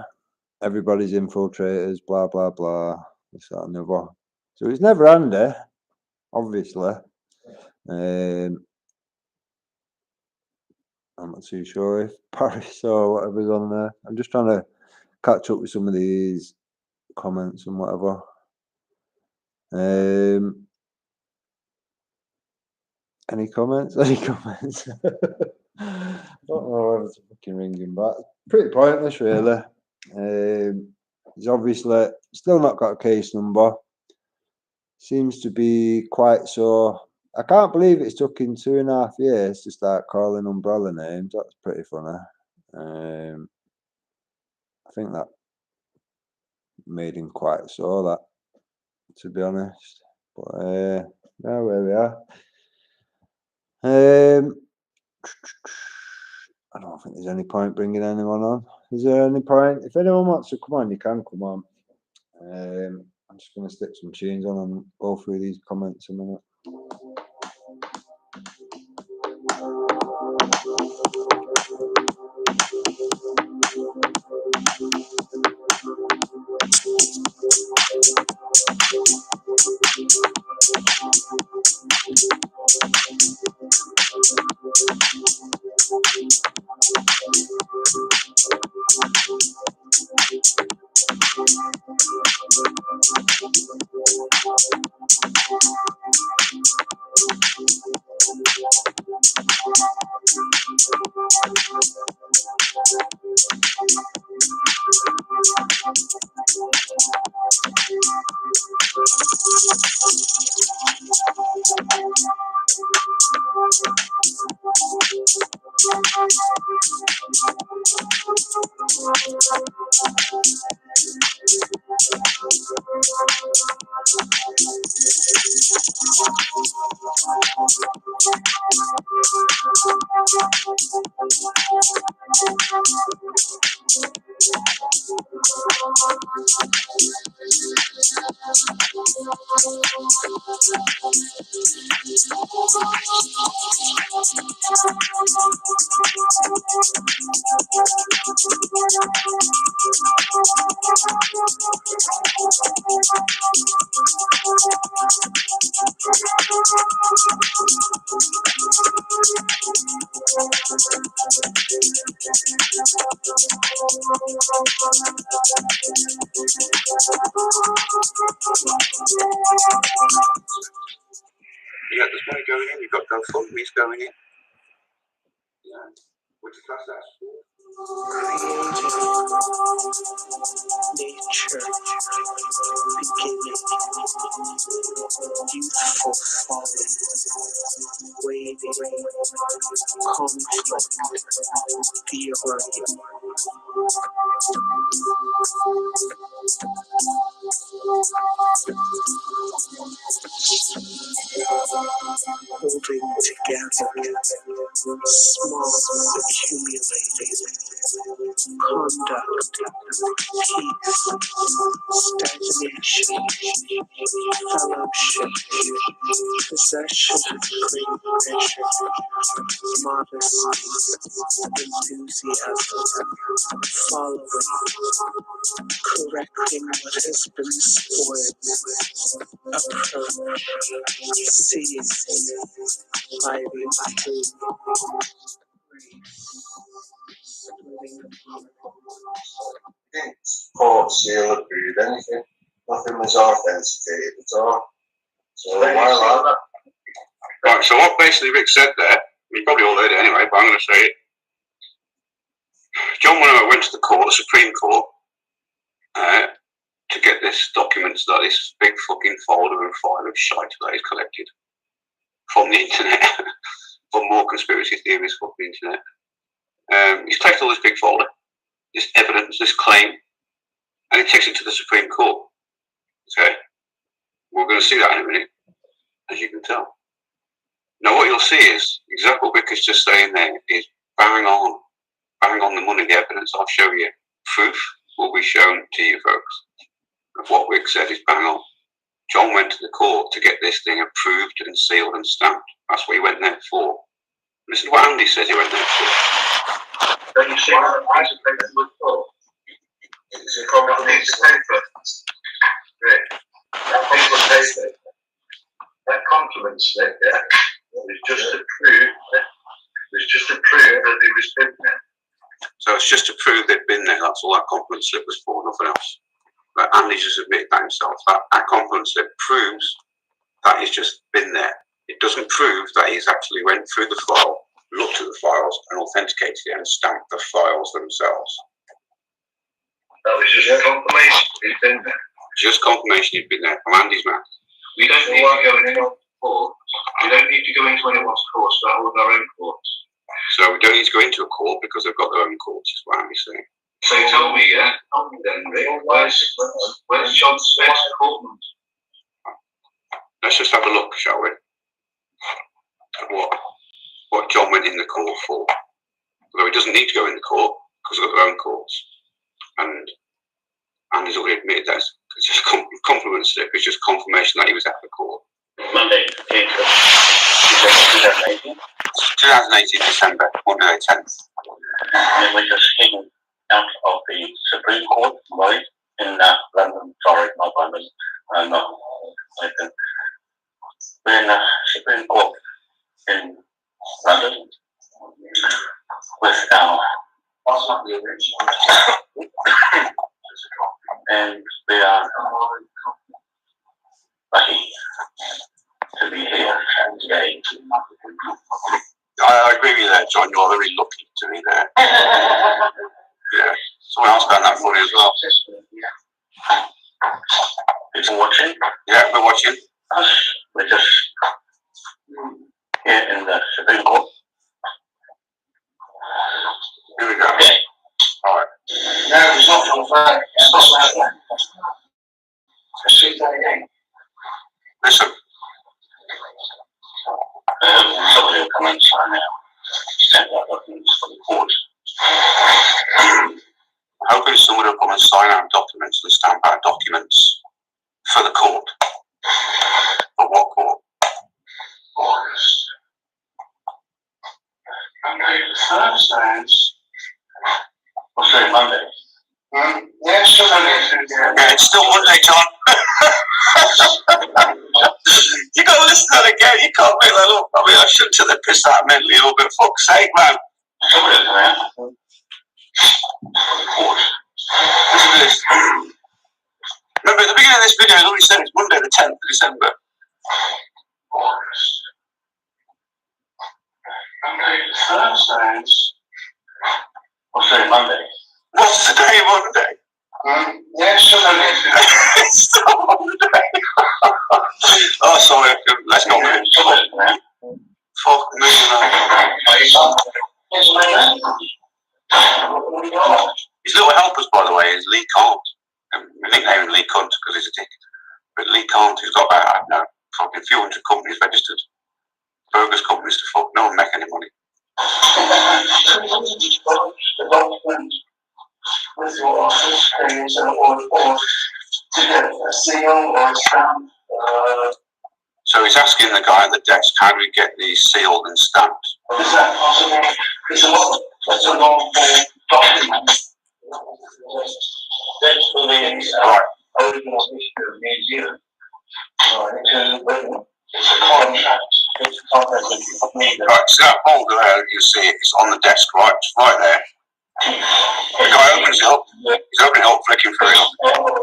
Everybody's infiltrators, blah blah blah. This, that, and the other. So it's never Andy, obviously. I'm not too sure if Paris or whatever's on there. I'm just trying to catch up with some of these comments and whatever. Any comments? Any comments? I don't know whether to fucking ring him back. Pretty pointless, really. He's obviously still not got a case number. Seems to be quite so. I can't believe it's took him 2.5 years to start calling umbrella names. That's pretty funny. I think that made him quite so, that, to be honest. But yeah, where we are. I don't think there's any point bringing anyone on. Is there any point? If anyone wants to come on, you can come on. I'm just going to stick some tunes on and go through these comments a minute. You got this money going in, you've got GoFundMe's going in. Yeah. Would you class that as sport? Nature, beginning, youthful folly, waiting, conflict, theory. Holding together, small accumulating, conduct, peace, stagnation, fellowship, possession of great measure, modesty, enthusiasm, following, correcting what has been spoiled, approach, seeing, hiding through, Court, seal, approved, anything. Nothing was authenticated at all. So why like that? Right, so what basically Rick said there, you probably all heard it anyway, but I'm going to say it. John Wenham went to the court, the Supreme Court, to get this documents, that this big fucking folder and file of shite that he's collected from the internet, from more conspiracy theories from the internet. He's collected all this big folder, this evidence, this claim, and he takes it to the Supreme Court. Okay, we're going to see that in a minute, as you can tell. Now, what you'll see is exactly what Vic is just saying there is bang on the money, the evidence. I'll show you. Proof will be shown to you, folks. Of what Vic said is bang on. John went to the court to get this thing approved and sealed and stamped. That's what he went there for. Listen to what Andy says he went there for. Don't you see what I should take that for? It's a common piece of paper. Right. That piece of paper, that compliment slip, yeah, is just to prove It's just to prove that it was been there. So it's just to prove they'd been there. That's all that compliment slip was for, nothing else. But Andy just admitted that himself. That compliment slip proves that he's just been there. It doesn't prove that he's actually went through the file, looked at the files, and authenticated it and stamped the files themselves. That was just confirmation he'd been there. Just confirmation he'd been there from Andy's mouth. We don't need to go into court. We don't need to go into anyone's courts. We're holding our own courts. So we don't need to go into a court because they've got their own courts, is what Andy's saying. So tell me, then, Rick, where's John Smith's courtroom? Let's just have a look, shall we? At what John went in the court for. Although he doesn't need to go in the court because they've got their own courts. And Andy's already admitted that it's just a compliment slip. It's just confirmation that he was at the court. Monday, 2018. 2018 December, Monday the 10th. And we just came out of the Supreme Court, right, in London. Sorry, not London. No, we're in the Supreme Court in London with our and we are lucky to be here today. I agree with you there, John. You're very lucky to be there. Yeah. Someone else found that funny as well. People watching? Yeah, we're watching. We're just here in the Supreme Court. Here we go. Okay. All right. No, it's not from flag. It's not like that. Shoot that again. Listen. Somebody will come inside now. Send out documents for the court. Hoping someone will come and sign out documents and stamp out documents for the court. For what court? August. Monday the Thursdays. Or sorry, Monday. Yeah, still Monday. Yeah, it's still Monday, John. You got to listen to that again. You can't make that up. I mean, I shouldn't have pissed that mentally up, but fuck's sake, man. Somebody will come out. Listen to this. Remember, at the beginning of this video, I already said it's Monday, the 10th of December. August. Monday the Thursdays. Or sorry, Monday. What's today, Monday? Yeah, still Monday. It's still Monday. Oh, sorry. Let's go, man. Somebody will come out. Fuck me, man. His little helpers, by the way, is Lee Kant. We nickname him Lee Cunt because he's a dick. But Lee Kant, who's got about, I don't know, fucking few hundred companies registered. Bogus companies to fuck. No one make any money. The document with your office page or to get a seal or a stamp. So he's asking the guy at the desk, how do we get these sealed and stamped? Is that possible? It's a long form document. That's for the original issue of museum. It's a contract. It's a contract with me. Right, see that folder there, you see it, it's on the desk, right? It's right there. The guy opens it up, he's opening it up, flicking through it.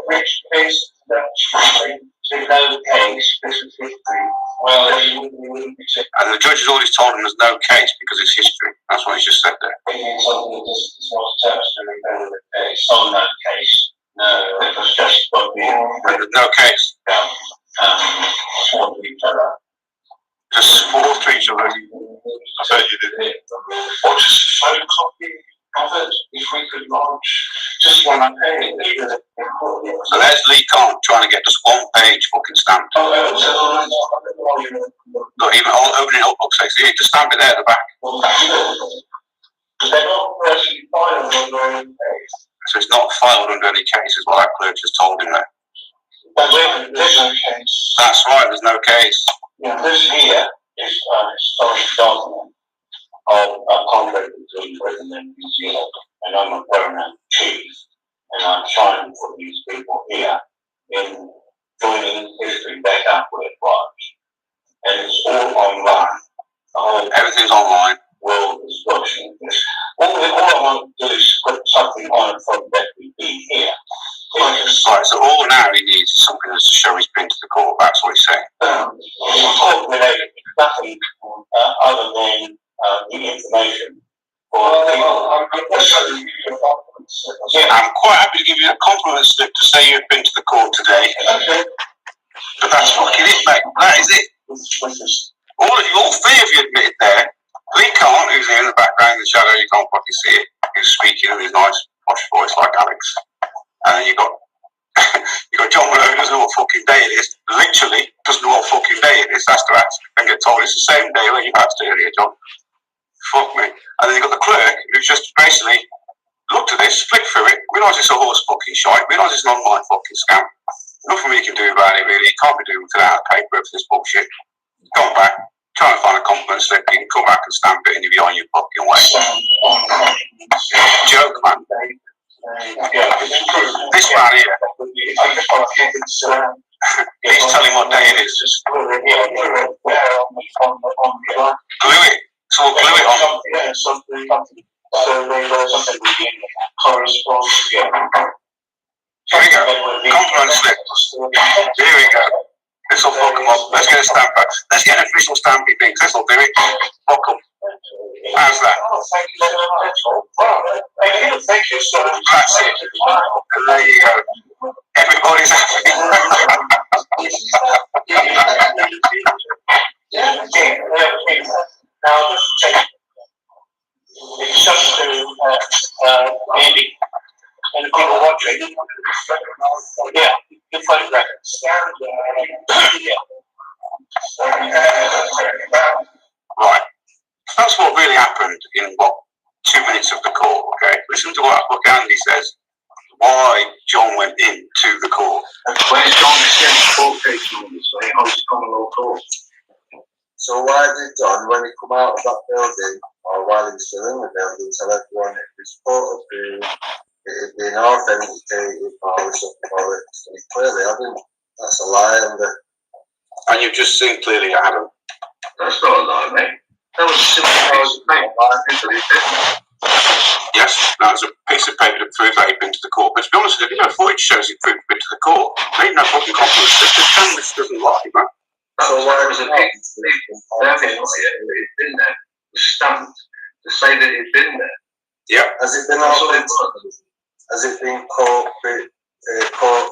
Which case, there's no case, this is history. Well, you wouldn't be sick. And the judge has always told him there's no case because it's history. That's what he's just said there. It's something that does not tell us to remember the case. On that case, no, it was just what we There's no case. support each other. Just support each other. I bet you did. Or just a photocopy of it, if we could launch just one page. So there's Lee Kant trying to get just one page fucking stamped. Not even opening it up, looks like. See, just stamp it there at the back. They're not actually filed on their own page. So it's not filed under any case, is what that clerk just told him there. There's no case. That's right, there's no case. Yeah, this here is a historic document of a conflict between Britain and New Zealand, and I'm a permanent chief, and I'm trying to put these people here in joining history back up where it was. And it's all online. Everything's online. world is watching this. All I want to do is put something on it from that we've been here. Right, so all now he needs is something to show he's been to the court. That's what he's saying. Nothing other than the information. I'm quite happy to give you a compliment slip to say you've been to the court today. Okay. But that's fucking it, mate. That is it. All three of you admitted there. Lee can't, who's in the background in the shadow, you can't fucking see it. He's speaking in his nice posh voice like Alex. And you got John Malone, who doesn't know what fucking day it is. Literally doesn't know what fucking day it is. Has to ask and get told it's the same day when you passed earlier, John. Fuck me. And then you got the clerk who's just basically looked at this, flicked through it, realised it's a horse fucking shite, realised it's an online fucking scam. Nothing we can do about it really. You can't be doing without a paper for this bullshit. Gone back, trying to find a compliment slip, you can come back and stamp it and you'll be on your fucking way. Joke, man. This man here, please tell him what day it is. Glue it. So we'll glue it on. Here we go. Compliment slip. Here we go. This will fuck them up. Let's get a stamp back. Let's get an official stamping thing. This will do it. Fuck them. How's that? Thank you so much. Thank you so much. That's it. And there you go. Everybody's happy. Now, it's just to maybe, and the people watching, yeah, you photograph it. Right. That's what really happened in, 2 minutes of the court, okay? Listen to what Andy says. Why John went into the court. Where's John sent court case numbers? So he holds common law court. So why did John, when he come out of that building, or while he was still in the building, tell everyone it was photocopied, it had been authenticated, all this stuff, all it clearly hadn't. That's a lie, and you've just seen clearly, Adam. That's not a lie, mate. That was a simple piece of paper. Yes, that was a piece of paper to prove that he'd been to the court. But to be honest with you, footage shows he'd been to the court. There ain't no fucking confidence. The journalist doesn't lie, man. So why was it evidence that he'd been there? Stamped to say that he'd been there. Yeah. Has it been Has it been court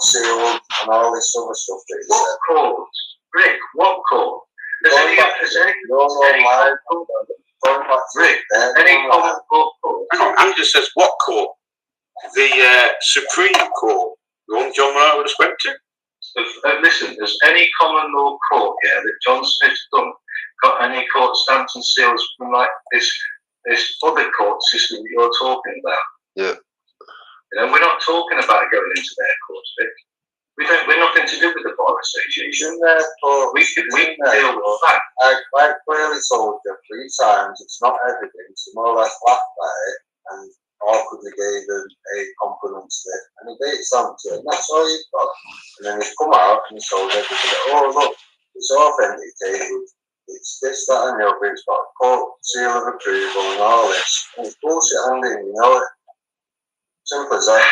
sealed and all this other stuff that he said? What court? Rick, what court? Rick, any common court? Hang on, Andrew says what court? The Supreme Court. The one John Moore would have went to? Listen, there's any common law court here that John Smith's done got any court stamps and seals from like this other court system that you're talking about? Yeah. You know, we're not talking about going into their courts, Vic. We're nothing to do with the Bar Association. We can deal with that. I clearly told you 3 times it's not evidence. You more or less laughed at it and awkwardly gave him a compliment slip, and he beat Samson, and that's all you've got. And then he's come out and he showed everybody, oh look, it's authenticated, it's this, that, and the other, it's got a court seal of approval and all this. And it's bullshit, Andy, you know it. Simple as that.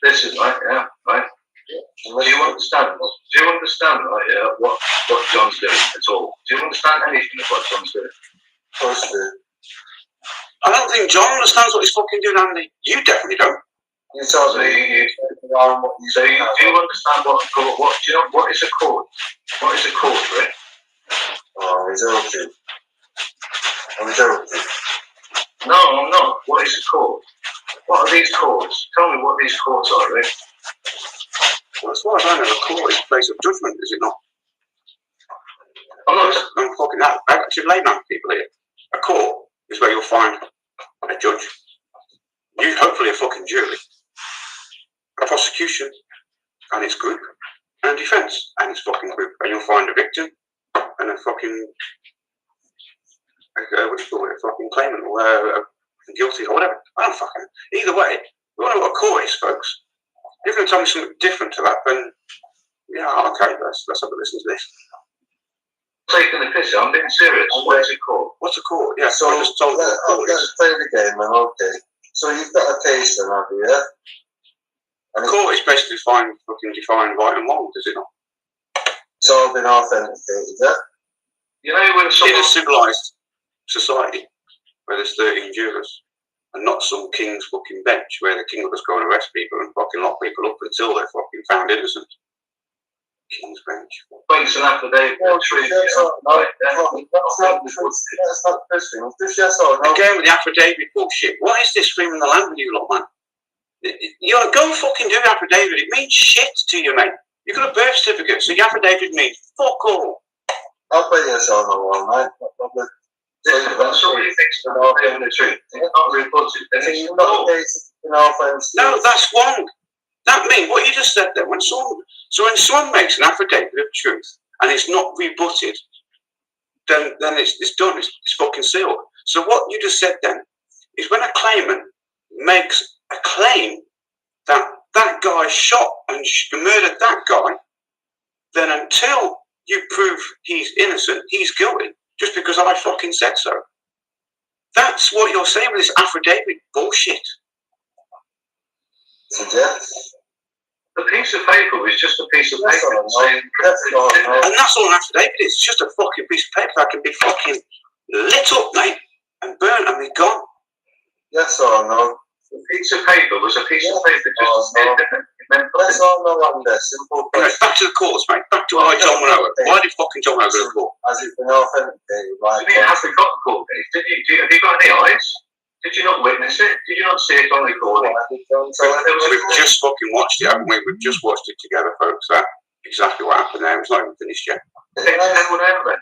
Listen, right, yeah, right. Do you understand? Right, yeah, what John's doing at all? Do you understand anything of what John's doing? Of course I do. I don't think John understands what he's fucking doing, Andy. You definitely don't. You told me So do you understand what a court? What is a court? What is a court, Rick? Oh, he's joking. I'm joking. No, I'm not. What is a court? What are these courts? Tell me what these courts are, Rick. Well, as far as I know, a court is a place of judgment, is it not? I'm fucking that. I've actually layman people here. A court is where you'll find a judge, hopefully a fucking jury, a prosecution and its group, and a defence and its fucking group, and you'll find a victim and a fucking what do you call it, a fucking claimant or guilty or whatever. I don't fucking. Either way, we all know what a court is, folks. If you're going to tell me something different to that, then yeah, okay, let's have a listen to this. Taking the piss, I'm being serious. What's a court? What's a court? Yeah, So I just told you what a court is. let's play the game then, okay. So you've got a case then, have you, yeah? A court is basically define right and wrong, does it not? It's all been authenticated, yeah? You know when someone... In a civilised society where there's 13 jurors and not some king's fucking bench where the king will just go and arrest people and fucking lock people up until they're fucking found innocent. King's bench. Thanks an affidavit. No, that's not Christian. Just yes or no. Again with the affidavit bullshit. What is this streaming the land with you lot, man? You know, go fucking do the affidavit. It means shit to you, mate. You've got a birth certificate, so your affidavit means fuck all. I'll play yes or no one, mate. No problem. Somebody thinks they're not telling the truth. It's not reported. No, that's wrong. That means what you just said there. When someone makes an affidavit of truth and it's not rebutted, then it's done. It's fucking sealed. So what you just said then is when a claimant makes a claim that that guy shot and murdered that guy, then until you prove he's innocent, he's guilty. Just because I fucking said so. That's what you're saying with this affidavit bullshit. Yes. The piece of paper is just a piece of paper. And that's all an affidavit is. It's just a fucking piece of paper that can be fucking lit up, mate, and burnt and be gone. Yes or no? The piece of paper was a piece of paper just Let's all know on this. Simple Anyway, question. back to the courts, mate. Back to why John went over. Why did fucking John go to the court? Has it been authenticated? Right. You haven't got the court case. Have you got any eyes? Did you not witness it? Did you not see it on recording? We've just fucking watched it, haven't we? We've just watched it together, folks. That's exactly what happened there. It's not even finished yet. Everyone out there.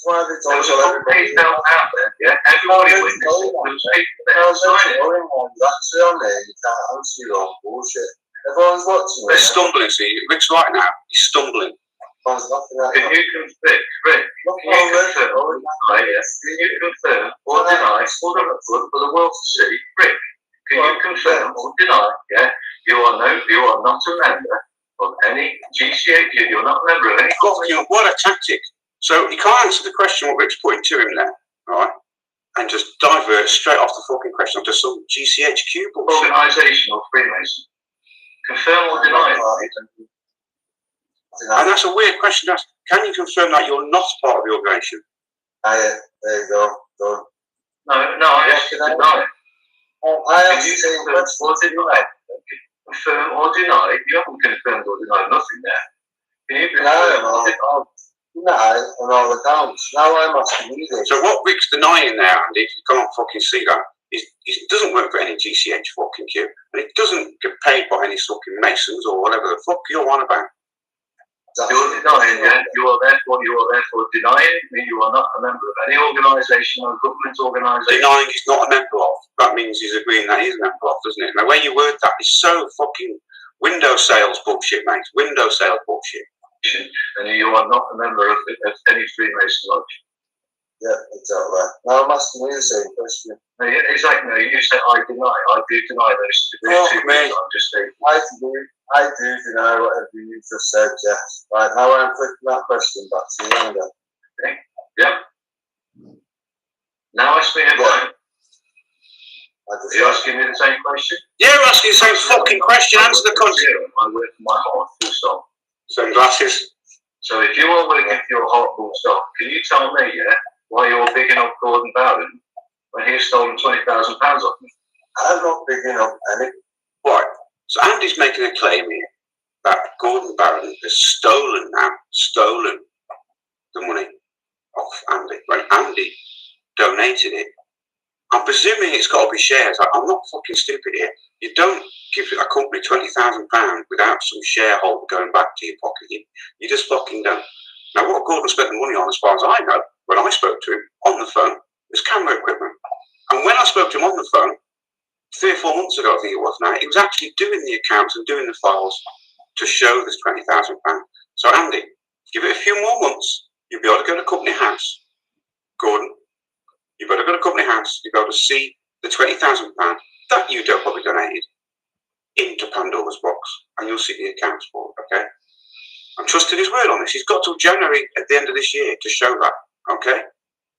There was a whole page out there, yeah? Everybody witnessed it. There was people there signing it. That's real, mate. You can't answer your own bullshit. Everyone's watching it. They're stumbling, see. Rick's right now. He's stumbling. There's nothing like Can you confirm, Rick? Can you confirm or deny, for the world to see, Rick? Can you confirm or deny? Yeah, you are not a member of any GCA. You're not a member of any. What a tactic! So he can't answer the question what Rick's putting to him there, right? And just divert straight off the fucking question onto some GCHQ bullshit. Organisation or Freemason. Confirm or deny it. And that's a weird question to ask. Can you confirm that you're not part of the organisation? There you go. Done. No, I asked you to deny it. I asked you or deny it. Confirm or deny. You haven't confirmed or denied nothing there. Can you confirm or deny? Deny on all accounts. Now I'm asking you this. So what Rick's denying there, Andy, if you can't fucking see that, is he doesn't work for any GCH fucking Q, and he doesn't get paid by any fucking Masons or whatever the fuck you're on about. You're denying, yeah? You are therefore denying that you are not a member of any organisation or government organisation. Denying he's not a member of. That means he's agreeing that he's a member of, doesn't it? And the way you word that is so fucking window sales bullshit, mate. Window sales bullshit. And you are not a member of any Freemason lodge. Yeah, exactly. Now I'm asking you the same question. No, exactly. No, you said I do deny those two things. I'm just saying. I do deny whatever you just said, yes. Right, now I'm flipping that question back to you, Andy. Okay. Yeah. Now ask me again. Yeah. Are you asking me the same question? Yeah, we're asking the same fucking question. Answer the question. I work for my heart, full stop. Same glasses. So if you are working for your heart, full stop, can you tell me, yeah, why you're bigging up Gordon Bowden when he's stolen £20,000 off me? I'm not bigging up any. Right. So Andy's making a claim here that Gordon Barron has stolen the money off Andy. When Andy donated it, I'm presuming it's got to be shares. I'm not fucking stupid here. You don't give a company £20,000 without some shareholder going back to your pocket. You just fucking don't. Now, what Gordon spent the money on, as far as I know, when I spoke to him on the phone, was camera equipment. And when I spoke to him on the phone, 3 or 4 months ago, I think it was now, he was actually doing the accounts and doing the files to show this £20,000. So, Andy, give it a few more months, you'll be able to go to Company House. Gordon, you've got to go to Company House, you'll be able to see the £20,000 that you probably donated into Pandora's box, and you'll see the accounts for it, okay? I'm trusting his word on this. He's got till January at the end of this year to show that. Okay?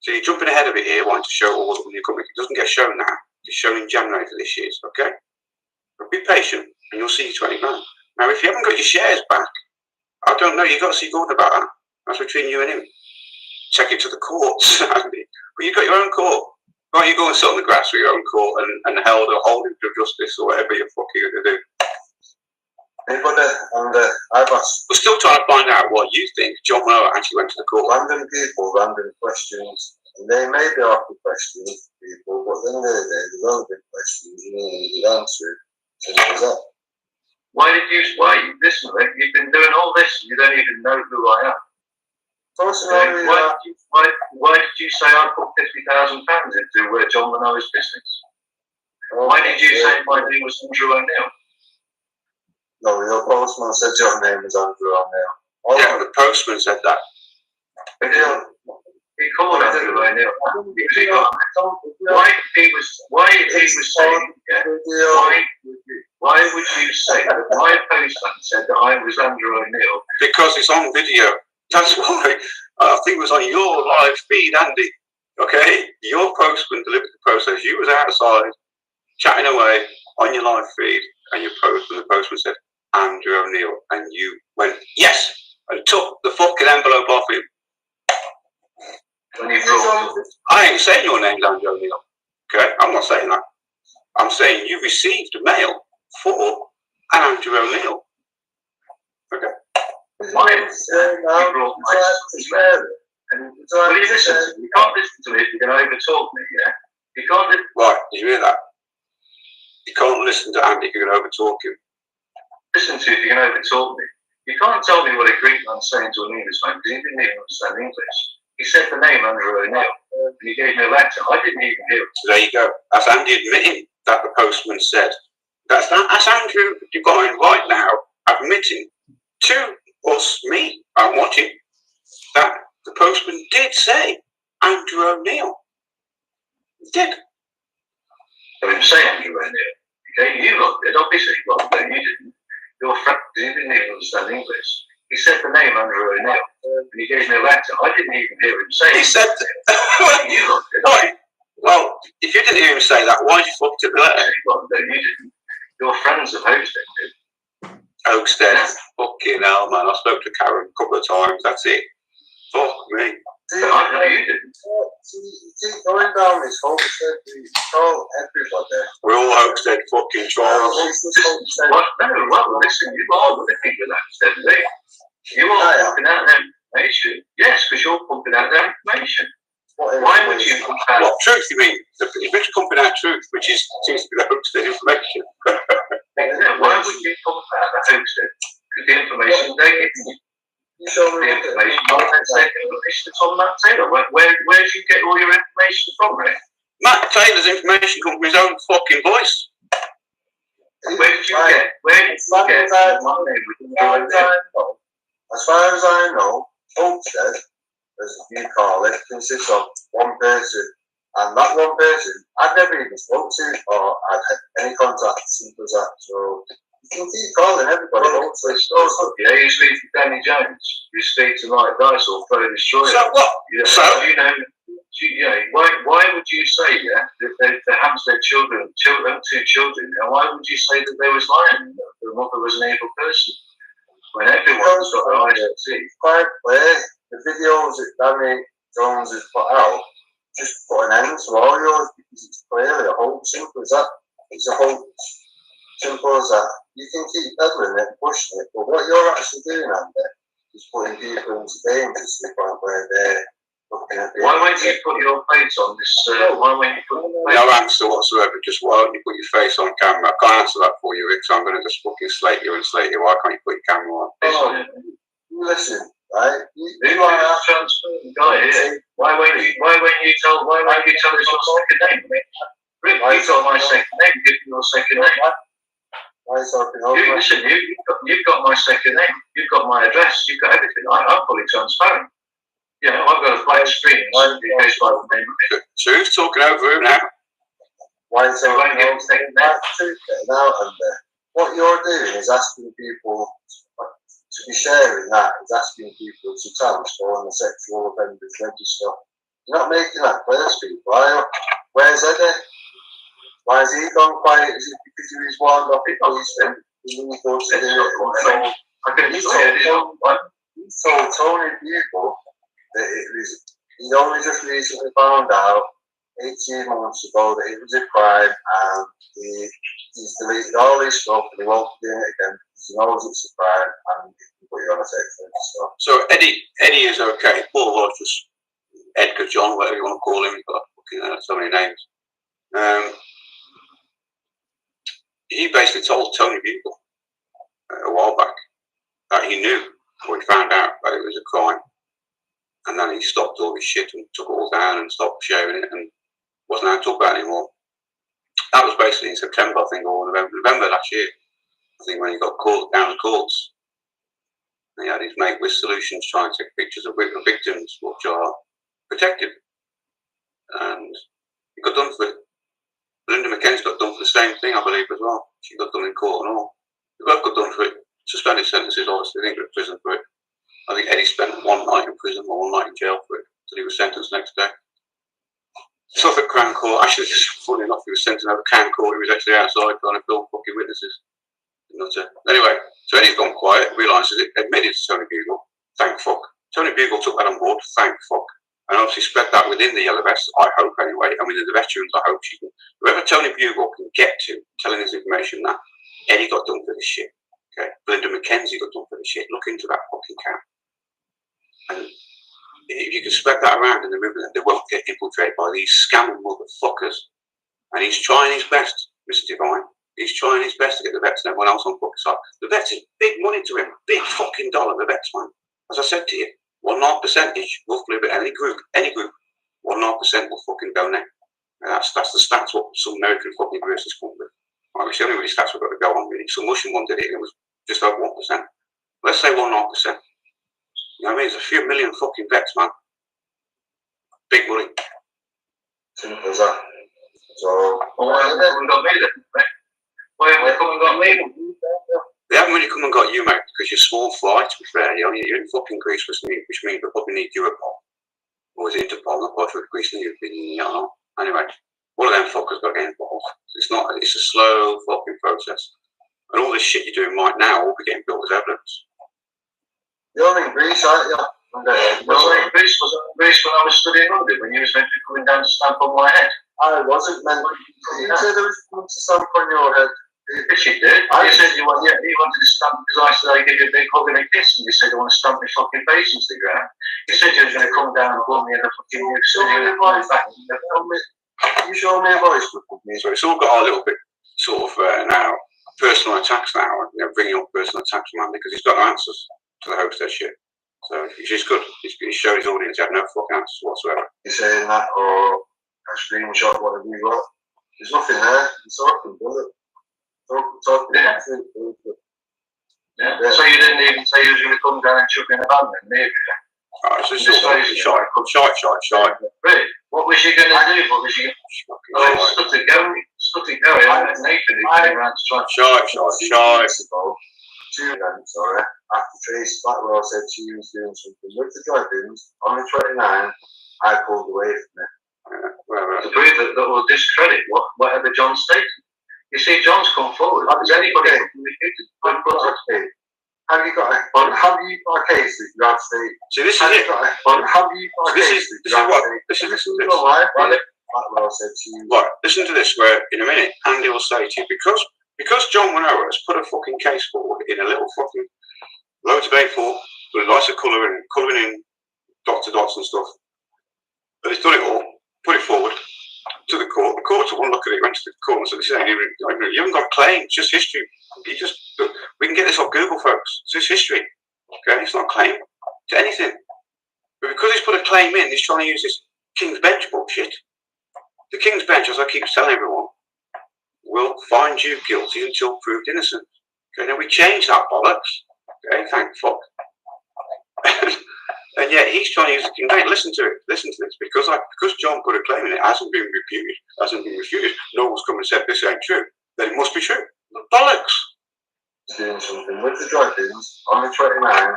So you're jumping ahead of it here, wanting to show all the money coming. It doesn't get shown now. It's shown in January for this year. Okay? But be patient and you'll see your 20 grand. Now, if you haven't got your shares back, I don't know. You've got to see Gordon about that. That's between you and him. Take it to the courts. But you've got your own court. Why don't you go and sit on the grass with your own court and hold him to justice or whatever you're fucking going to do? I've asked. We're still trying to find out what you think John Moore actually went to the court. Random people, random questions. And they may be awkward questions, people, but at the end of the day, the relevant questions you need an answer. Simple as that. Listen, mate, you've been doing all this, you don't even know who I am. Personally, why did you say I put £50,000 into John Manoa's business? Why did you say my name was Andrew O'Neill? No, your postman said your name was Andrew O'Neill. Yeah, the postman said that. He called Andrew O'Neill because he got why would you say that my postman said that I was Andrew O'Neill? Because it's on video. That's why. I think it was on your live feed, Andy. Okay? Your postman delivered the process. You was outside chatting away on your live feed, and the postman said, Andrew O'Neill, and you went, yes, and took the fucking envelope off him. I ain't saying your name's Andrew O'Neill. Okay? I'm not saying that. I'm saying you received a mail for an Andrew O'Neill. Okay? You can't listen to it if you're going to overtalk me, yeah? You can't listen. Right, did you hear that? You can't listen to Andy if you're going to overtalk him. Listen to it if you're going to overtalk me. You can't tell me what a Greek man's saying to an Englishman because he didn't even understand English. He said the name Andrew O'Neill, and he gave me a letter. I didn't even hear it. So there you go. That's Andy admitting that the postman said. That's Andrew Devine right now admitting to us, me, I'm watching, that the postman did say Andrew O'Neill. He did. I didn't say Andrew O'Neill. Okay, you looked it. Obviously, well, no, you didn't. Your friend didn't even understand English. He said the name Andrew O'Neill, and he gave me a letter. I didn't even hear him say it. He said that. You looked it. Right. Well, if you didn't hear him say that, why did you fuck up the letter? Well, no, you didn't. Your friends have hosted it. Oakstead, fucking hell, man. I spoke to Karen a couple of times. That's it. Fuck me. I know you didn't. You keep going down this Oakstead. You call everybody. We're all Oakstead fucking trolls. Well, listen, you are living with Oakstead, mate. You are pumping out their information. Yes, because you're pumping out their information. Why would you pump out? What truth you mean? If it's pumping out truth, which seems to be the Oakstead information. Why would you pump out the Oakstead? Because the information they give you. The information contents they can release to Tom Matt Taylor. Where did you get all your information from, Rick? Matt Taylor's information comes from his own fucking voice. Where did you get my name? As far as I know, Oakstead, as you call it, consists of one person. And that one person, I've never even spoke to or I've had any contact simple as that. So you can keep calling everybody. Yeah, you speak to Danny Jones, you speak to Mike Dice or Flo Destroyer. So what? So you know, why would you say that the Hampstead children, two children, and why would you say that they was lying? The mother was an evil person. When everyone's got their eyes to see. Quite clear. The videos that Danny Jones has put out just put an end to all yours because it's clearly a hoax. Simple as that. It's a hoax. Simple as that. You can keep peddling it and pushing it, but what you're actually doing, Andy, is putting people into danger to the point where they're looking at. Why won't you put your face on this? Why won't you put your face? No answer whatsoever. Just why don't you put your face on camera? I can't answer that for you, Rick. So I'm going to just fucking slate you. Why can't you put your camera on? Listen, right? You are a transparent guy here. Why won't you tell us your second name? Rick, you got my second name. Give me your second name. Listen, you've got my second name. You've got my address. You've got everything. I'm fully transparent. You know, I've got a blank screen. Who's talking over him now? Why is now? What you're doing is asking people to be sharing that is asking people to transfer on the sexual offenders register. You're not making that clear to people, are you? Where's Eddie? Why has he gone quiet? Is it because he was warned off it? He told Tony Bugle that he'd only just recently found out 18 months ago that it was a crime, and he's deleted all his stuff and he won't be doing it again because he knows it's a crime and he can put you on a sex register. So Eddie is okay. Paul Rogers, Edgar John, whatever you want to call him, he's got fucking so many names. He basically told Tony Bugle a while back that he knew, or he found out that it was a crime, and then he stopped all his shit and took it all down and stopped sharing it and wasn't allowed to talk about it anymore. That was basically in September, I think, or November last year. I think when he got caught down the courts. And he had his mate with Solutions trying to take pictures of victims which are protected. And he got done for it. Linda McKenzie got done for the same thing, I believe, as well. She got done in court and all. They both got done for it. Suspended sentences, obviously. They didn't go to prison for it. I think Eddie spent 1 night in prison or 1 night in jail for it until he was sentenced next day. Suffolk Crown Court, actually, funny enough, he was sentenced over Crown Court. He was actually outside trying to film fucking witnesses. Anyway, so Eddie's gone quiet, realises it, admitted to Tony Bugle, thank fuck. Tony Bugle took that on board, thank fuck. And obviously spread that within the Yellow Vests, I hope anyway, and within the veterans, I hope she can. Whoever Tony Bugle can get to telling this information that Eddie got done for this shit. Okay, Belinda McKenzie got done for this shit. Look into that fucking camp. And if you can spread that around in the movement, they won't get infiltrated by these scamming motherfuckers. And he's trying his best, Mr. Divine. He's trying his best to get the vets and everyone else on fucking side. The vets is big money to him, big fucking dollar. The vets, man. As I said to you, 1.5% roughly, but any group, 1.5% will fucking donate. And that's the stats what some American fucking universities come with. Right, it's the only really stats we've got to go on, really. Some Russian one did it, and it was just over 1%. Let's say 1.5%. You know what I mean? There's a few million fucking vets, man. Big money. Simple as that. So, why haven't they come and got me then? Why haven't they come and got me? They haven't really come and got you, mate, because you're small fry, to be fair. You know, you're in fucking Greece, which means they probably need Europol. Or is it Interpol? Not quite sure if Greece and European Union are. Anyway, all of them fuckers got to get involved. It's a slow fucking process. And all this shit you're doing right now will be getting built as evidence. You're in Greece, aren't you? Was I in Greece? Was I in Greece when I was studying London, when you was meant to be coming down to stamp on my head? I wasn't meant to. You said there was going to stamp on your head. Yes, you did. You said you wanted to stamp because I said I'd give you a big hug and a kiss, and you said you want to stamp my fucking face into the ground. You said you were going to come down and pull me in the fucking You show me a voice with me. So it's all got a little bit sort of now personal attacks now, bringing up personal attacks from Andy because he's got no answers to the Homestead shit. So it's good. He showed his audience he had no fucking answers whatsoever. You're saying that or a screenshot, whatever you got. There's nothing there. It's talking, brother. Talking. Yeah. So you didn't even say you was going to come down and chuck me in a van then, maybe? Alright, so it's shy. Really? What was you going to do? What was you going to do? Stuck it going. Nathan who came around to try and... Shy. 2 events, alright? After Tracy Blackwell said she was doing something with the Dragons, on the 29th, I pulled away from it. To prove that will discredit whatever John stated. You see, John's come forward. Has anybody refuted? Have you got a case that you have stated? See, this is it. Have you got a case that you have stated? Listen to this. Blackwell said she was... Right, listen to this, where in a minute, Andy will say to you, because John Manoa has put a fucking case forward in a little fucking loads of A4 with lots of colouring in dots and stuff. But he's done it all, put it forward to the court. The court took one look at it, went to the court and said, you haven't got a claim, it's just history. We can get this off Google, folks. It's just history. Okay, it's not a claim to anything. But because he's put a claim in, he's trying to use this King's Bench bullshit. The King's Bench, as I keep telling everyone, will find you guilty until proved innocent. Okay, now we changed that bollocks. Okay, thank fuck. And yet he's trying to use the King Bench. Listen to this. Because John put a claim in, it hasn't been refuted. No one's come and said this ain't true. Then it must be true. Bollocks. doing something with the dragons on the 29th,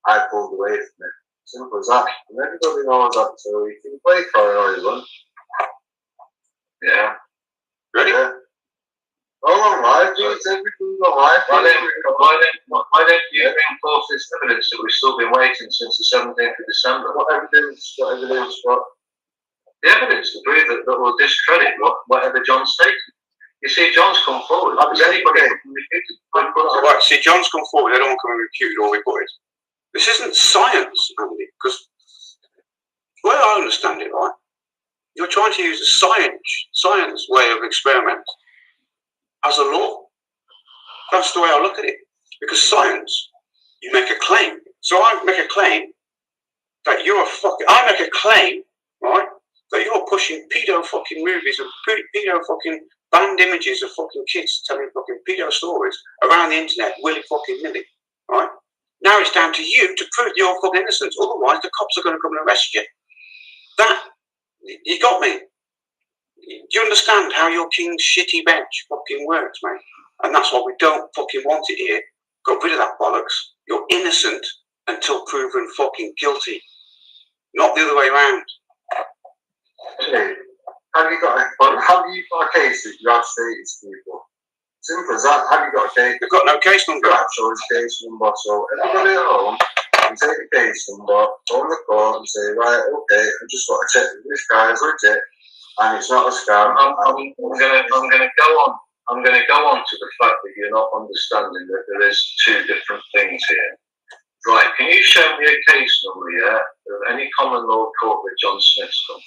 I pulled away from it. Simple as that. And everybody knows that, so you can play Coil Island. Yeah. Ready? Yeah. All on live, dude. Everything's on live. Why don't you bring forth this evidence that we've still been waiting since the 17th of December? What evidence? What evidence? What? The evidence to prove that will discredit whatever John's stated. You see, John's come forward. Has anybody refuted? Right, see, John's come forward. They don't want to come and refute it or rebut it. This isn't science, Andy, because the way I understand it, right, you're trying to use a science way of experiment as a law. That's the way I look at it. Because science, you make a claim. So I make a claim that I make a claim, right, that you're pushing pedo fucking movies and pedo fucking banned images of fucking kids telling fucking pedo stories around the internet willy fucking nilly, right? Now it's down to you to prove your fucking innocence. Otherwise, the cops are going to come and arrest you. You got me. Do you understand how your king's shitty bench fucking works, mate? And that's why we don't fucking want it here. Got rid of that bollocks. You're innocent until proven fucking guilty. Not the other way around. Have you got a case that you have stated to people? Simple as that. Have you got a case? They've got no case number. Show his case number. So everybody at home can take the case number, phone the court and say, right, okay, I just got to check that this guy's legit and it's not a scam. I'm going to go on to the fact that you're not understanding that there is two different things here. Right, can you show me a case number, yeah, of any common law court that John Smith's come?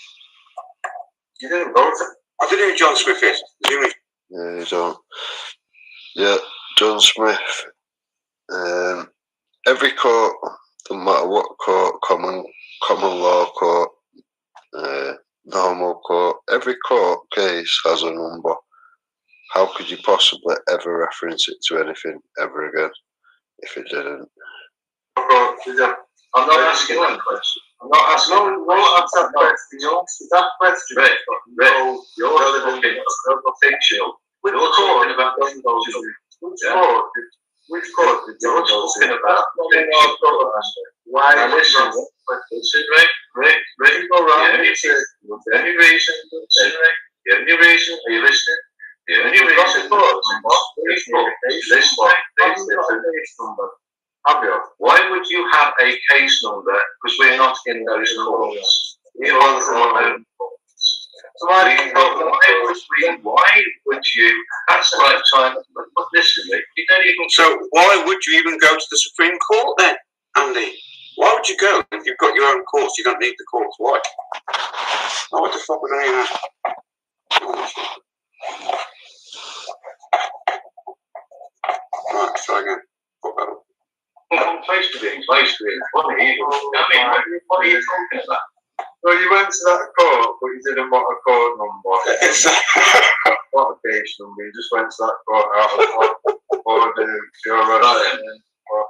You didn't go to. I don't know who John Smith is. Yeah, you don't. Yeah, John Smith. Every court, no matter what court, common law court, normal court, every court case has a number. How could you possibly ever reference it to anything ever again if it didn't? I'm not asking that question. I'm not asking that question. That question. You're fictional. We're talking about which court did you're talking about? Why? Now listen, Rick, Go around. the only reason, are you listening? The only reason, why would you have a case number? Because we're not in those courts. We are our own courts. So why would you? That's the right time. But listen, you don't even. So why would you even go to the Supreme Court then, Andy? Why would you go if you've got your own courts? You don't need the courts. Why? Oh, what the fuck was any of that? Right, try again. Fuck that up. Close to being funny. What are you talking about? Well, you went to that court, but you didn't want a court number. What a case number. You just went to that court out of order.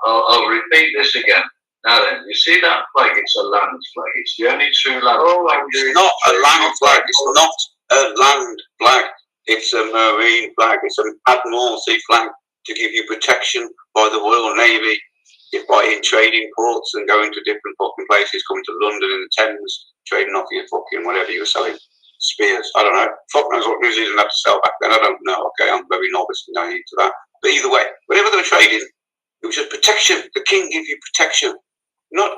I'll repeat this again. Now then, you see that flag? It's a land flag. It's the only true land flag. It's not a land flag. It's not a land flag. It's a marine flag. It's an admiralty flag to give you protection by the Royal Navy. If in trading ports and going to different fucking places, coming to London in the Thames, trading off your fucking whatever you were selling, spears. I don't know. Fuck knows what New Zealand had to sell back then. I don't know. Okay, I'm very novice and going into that. But either way, whenever they were trading, it was just protection. The king gave you protection.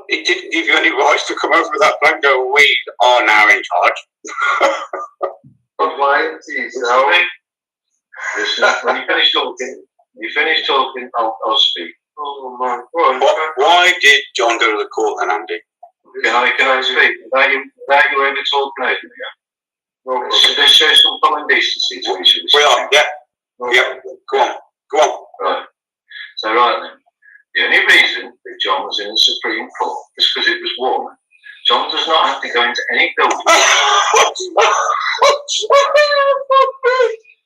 It didn't give you any rights to come over with that flag and go, we are now in charge. But why? Listen, when you finish talking, I'll speak. Oh my God. Why did John go to the court then, Andy? Can I speak? Without you ever talking over me? Let's show some common decency to each We are, yeah. Yeah. Go on. Right. So, right then. The only reason that John was in the Supreme Court is because it was warm. John does not have to go into any building.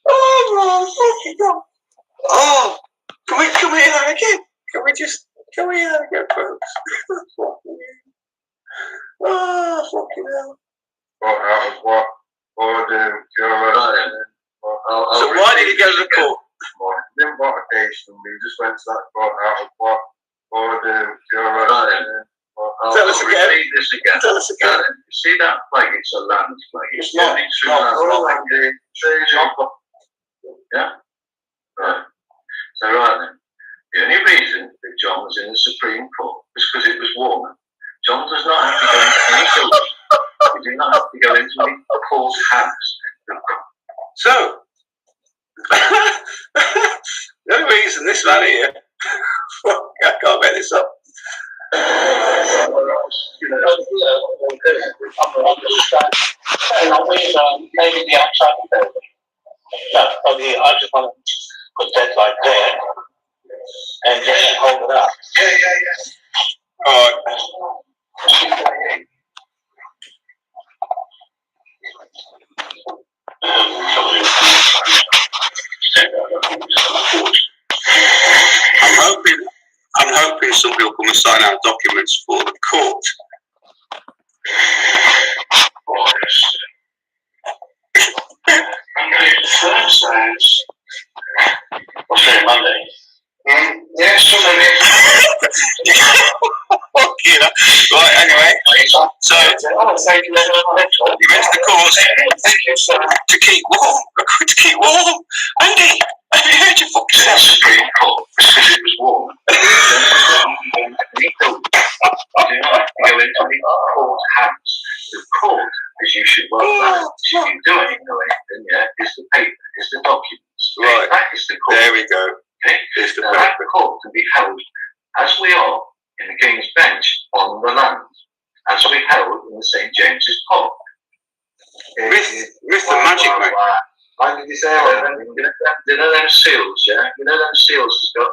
Oh my fucking God. Oh, can we hear that again? Can we hear that again, folks? Oh, fucking hell. What? So why did he go to the court? didn't want a case number. He just went to that court out of what order. Tell us again. Repeat this again. Tell us again. You see that flag? It's a land flag. It's not. Yeah. Right. So right then. The only reason that John was in the Supreme Court was because it was warmer. John does not have to go into any building. He did not have to go into any court house. So, the only reason this man here, I can't make this up. Maybe the outside of the building. No, I just want to put that like there and just hold it up. All right. I'm hoping somebody will come and sign out documents for the court. What's that, Monday? Yes, You know? Right, anyway. So, you went to the course to keep warm. To keep warm. Andy, have you heard your fucking self? Supreme Court because it was warm. You do not have to go into the court house. The court, as you should well know, if you do anything, is the paper, is the documents. Right. That is the court. There we go. Okay? Here's the Now, paper. that court can be held as we are in the King's Bench on the land, as we held in the St. James's Park. Mr. Magic Man. Why did you say you know them seals, yeah? You know them seals has got,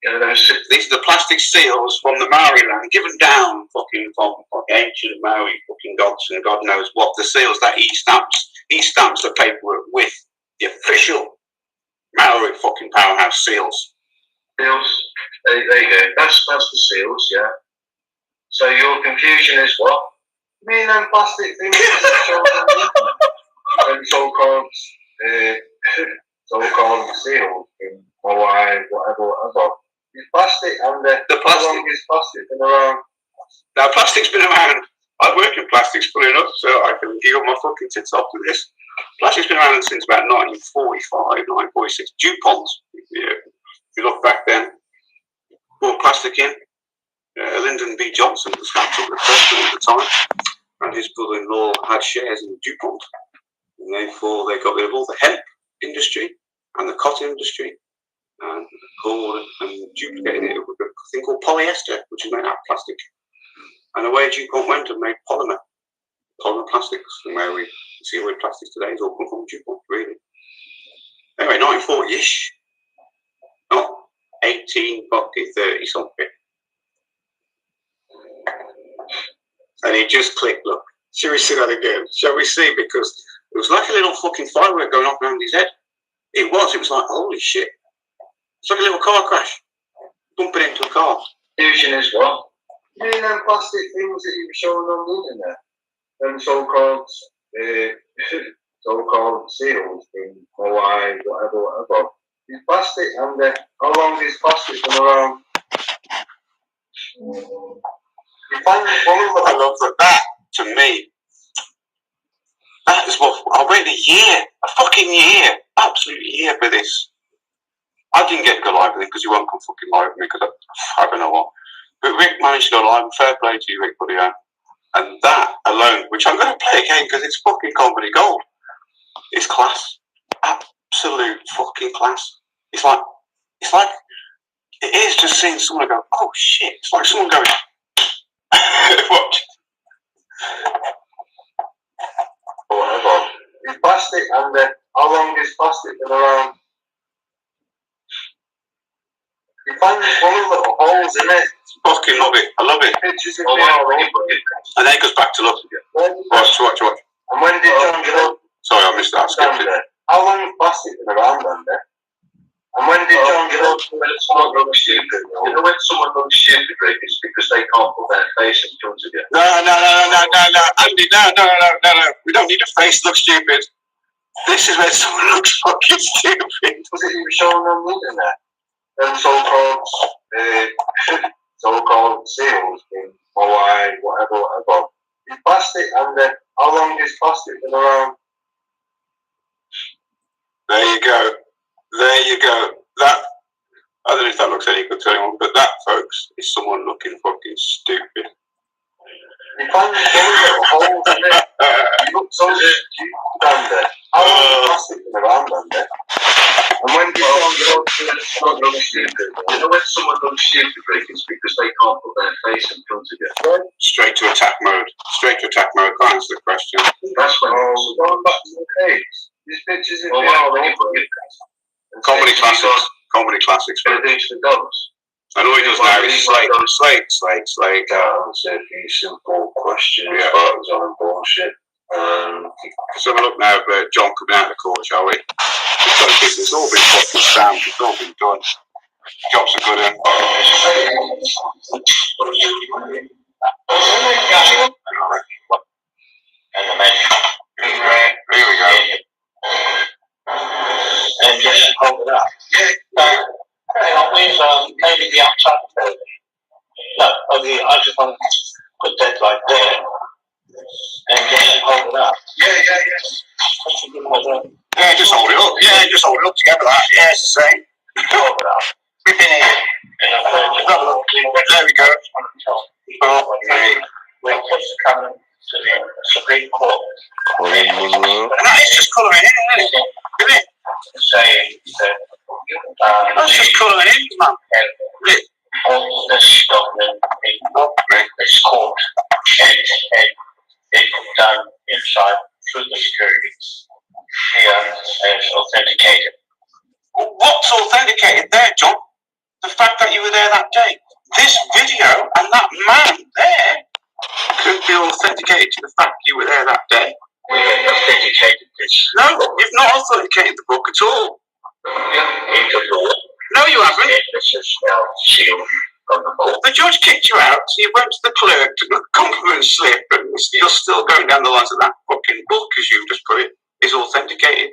you know them seals. These are the plastic seals from the Maori land, given down fucking from ancient Maori fucking gods and God knows what. The seals that he stamps the paperwork with the official Maori fucking powerhouse seals. Seals. There you go. That's the seals, yeah. So your confusion is what? You mean them plastic things? Them so-called seals in Hawaii, whatever. It's plastic, and the plastic. How long is plastic been around? Now, plastic's been around. I work in plastics, fully enough, so I can giggle my fucking tits off with this. Plastic's been around since about 1945, 1946. DuPont, if you look back then, brought plastic in. Lyndon B. Johnson was absolutely the president at the time, and his brother-in-law had shares in DuPont. And therefore, they got rid of all the hemp industry and the cotton industry and duplicated it with a thing called polyester, which is made out of plastic. And away DuPont went and made polymer plastics, and where we see where plastics today is all come from DuPont, really. Anyway, 1940-ish, not 1830 something. And he just clicked, look, shall we see that again? Shall we see? Because it was like a little fucking firework going off around his head. It was like, holy shit. It's like a little car crash. Bumping into a car. Fusion is what? You mean them plastic things that you were showing on the internet? Them so-called seals in Hawaii, whatever. It's plastic, and how long is plastic been around? I love that. To me, that is what I waited a fucking year, absolute year for this. I didn't get to go live with him because he won't come fucking live with me because I don't know what. But Rick managed to go live. Fair play to you, Rick, buddy. And that alone, which I'm going to play again because it's fucking comedy gold, is class. Absolute fucking class. It's like it is just seeing someone go, oh shit. It's like someone going, watch. Whatever. It's plastic, and how long is plastic been around? You find these one little holes in it. Fucking love it. I love it. Pictures of it. And then it goes back to look. Watch. And when did John get up? Sorry, I missed that. I skipped it. How long has plastic been around then? And when did John get up? When someone looks stupid. You know when someone looks stupid, Rick, it's because they can't put their face in front of you. No. Andy, no. We don't need a face to look stupid. This is where someone looks fucking stupid. Was it you were showing on the internet? Them so-called seals in Hawaii, whatever. It's plastic, and how long is plastic been around? There you go. That, I don't know if that looks any good to anyone, but that, folks, is someone looking fucking stupid. You find the holes in it. You look so stupid down there. How long is plastic been around down there? And when someone looks stupid, you know when someone looks stupid, it's because they can't put their face in front of you. Straight to attack mode. Can't answer the question. That's when going back to the caves. These pictures in Comedy classics. The dogs. And all he does now is slate. Answer a few simple questions. Yeah. Photos on bullshit. Let's have a look now at John coming out of the court, shall we? It's all been fucking stamped. It's all been done. Jobs are good. Here we go. And just hold it up. With maybe the outside building. No, I just want to put that like there. And just hold it up. Yeah. Yeah, just hold it up. Just hold it up together. Yeah, it's the same. Hold it up. We've been here. There we go. We're coming to the Supreme Court. Colin Monroe. And that is just colouring in, isn't it? Saying that That's just colouring in, man. all this document in this court and it's done inside through the security here as authenticated. What's authenticated there, John? The fact that you were there that day. This video and that man there could be authenticated to the fact you were there that day. We have authenticated this. No, you've not authenticated the book at all. Into law. No, you haven't. This is now sealed from the court. The judge kicked you out, so you went to the clerk to the compliment slip, and you're still going down the lines of that fucking book, as you just put it, is authenticated.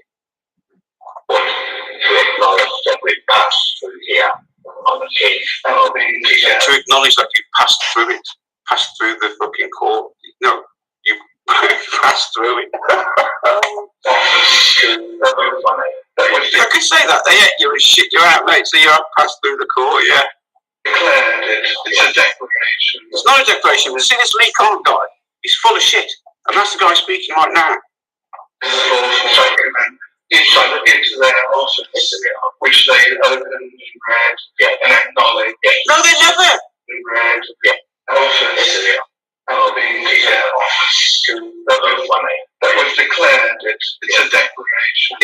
To acknowledge that we passed through here on the case. To acknowledge that you passed through it, passed through the fucking court. No, you passed through it. I could say that. They ate you and shit you out, mate, so you have passed through the court, yeah. Declared it. It's a declaration. It's not a declaration. See this Lee Conn guy? He's full of shit. And that's the guy speaking right now. Inside into their office, which they opened and read and acknowledged. No, they never. And read office. Being their office to that was declared. It's a declaration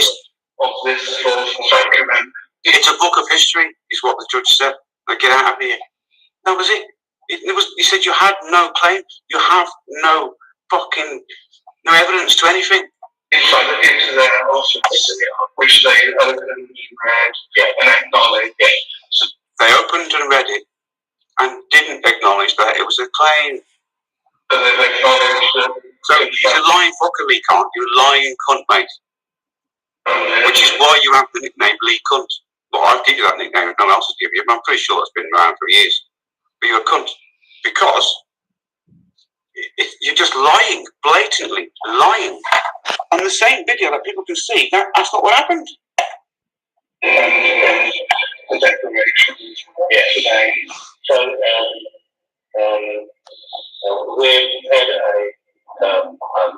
of this document. It's a book of history, is what the judge said. Now get out of here. That was it. He said you had no claim. You have no evidence to anything. Inside into their office, which they opened and read and acknowledged. So they opened and read it and didn't acknowledge that it was a claim. So they've acknowledged that. So he's a lying fucker, Lee Cunt. You're a lying cunt, mate. Which is why you have the nickname Lee Cunt. Well, I'll give you that nickname if no one else has given you. I'm pretty sure it's been around for years. But you're a cunt. Because you're just lying, blatantly lying. On the same video that people can see, that's not what happened. The declaration today. So, we've had a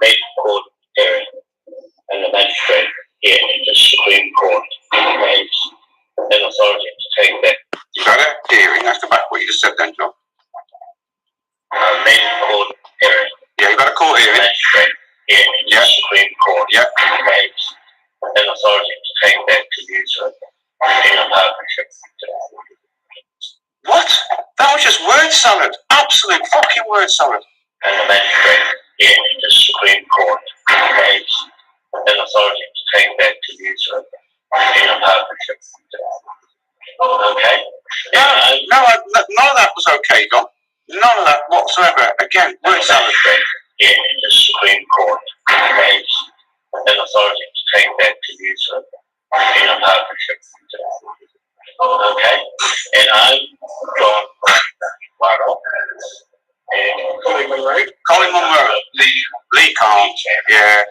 main court hearing, and the magistrate here in the Supreme Court has an authority to take that. You've had a hearing, that's the back what you just said then, John. Main court hearing. Yeah, you've had a court hearing. Magistrate here in the Supreme Court has an authority to take that to use in a partnership. What? That was just word salad. Absolute fucking word salad. And the magistrate here in the Supreme Court has an authority to take that to use in a partnership. Okay? No, none of that was okay, Don. None of that whatsoever. Again, word salad. Here in the Supreme Court has an authority to take in a partnership. Okay, and I'm John Waddle. And Colin Munro, Lee Carl. Yeah.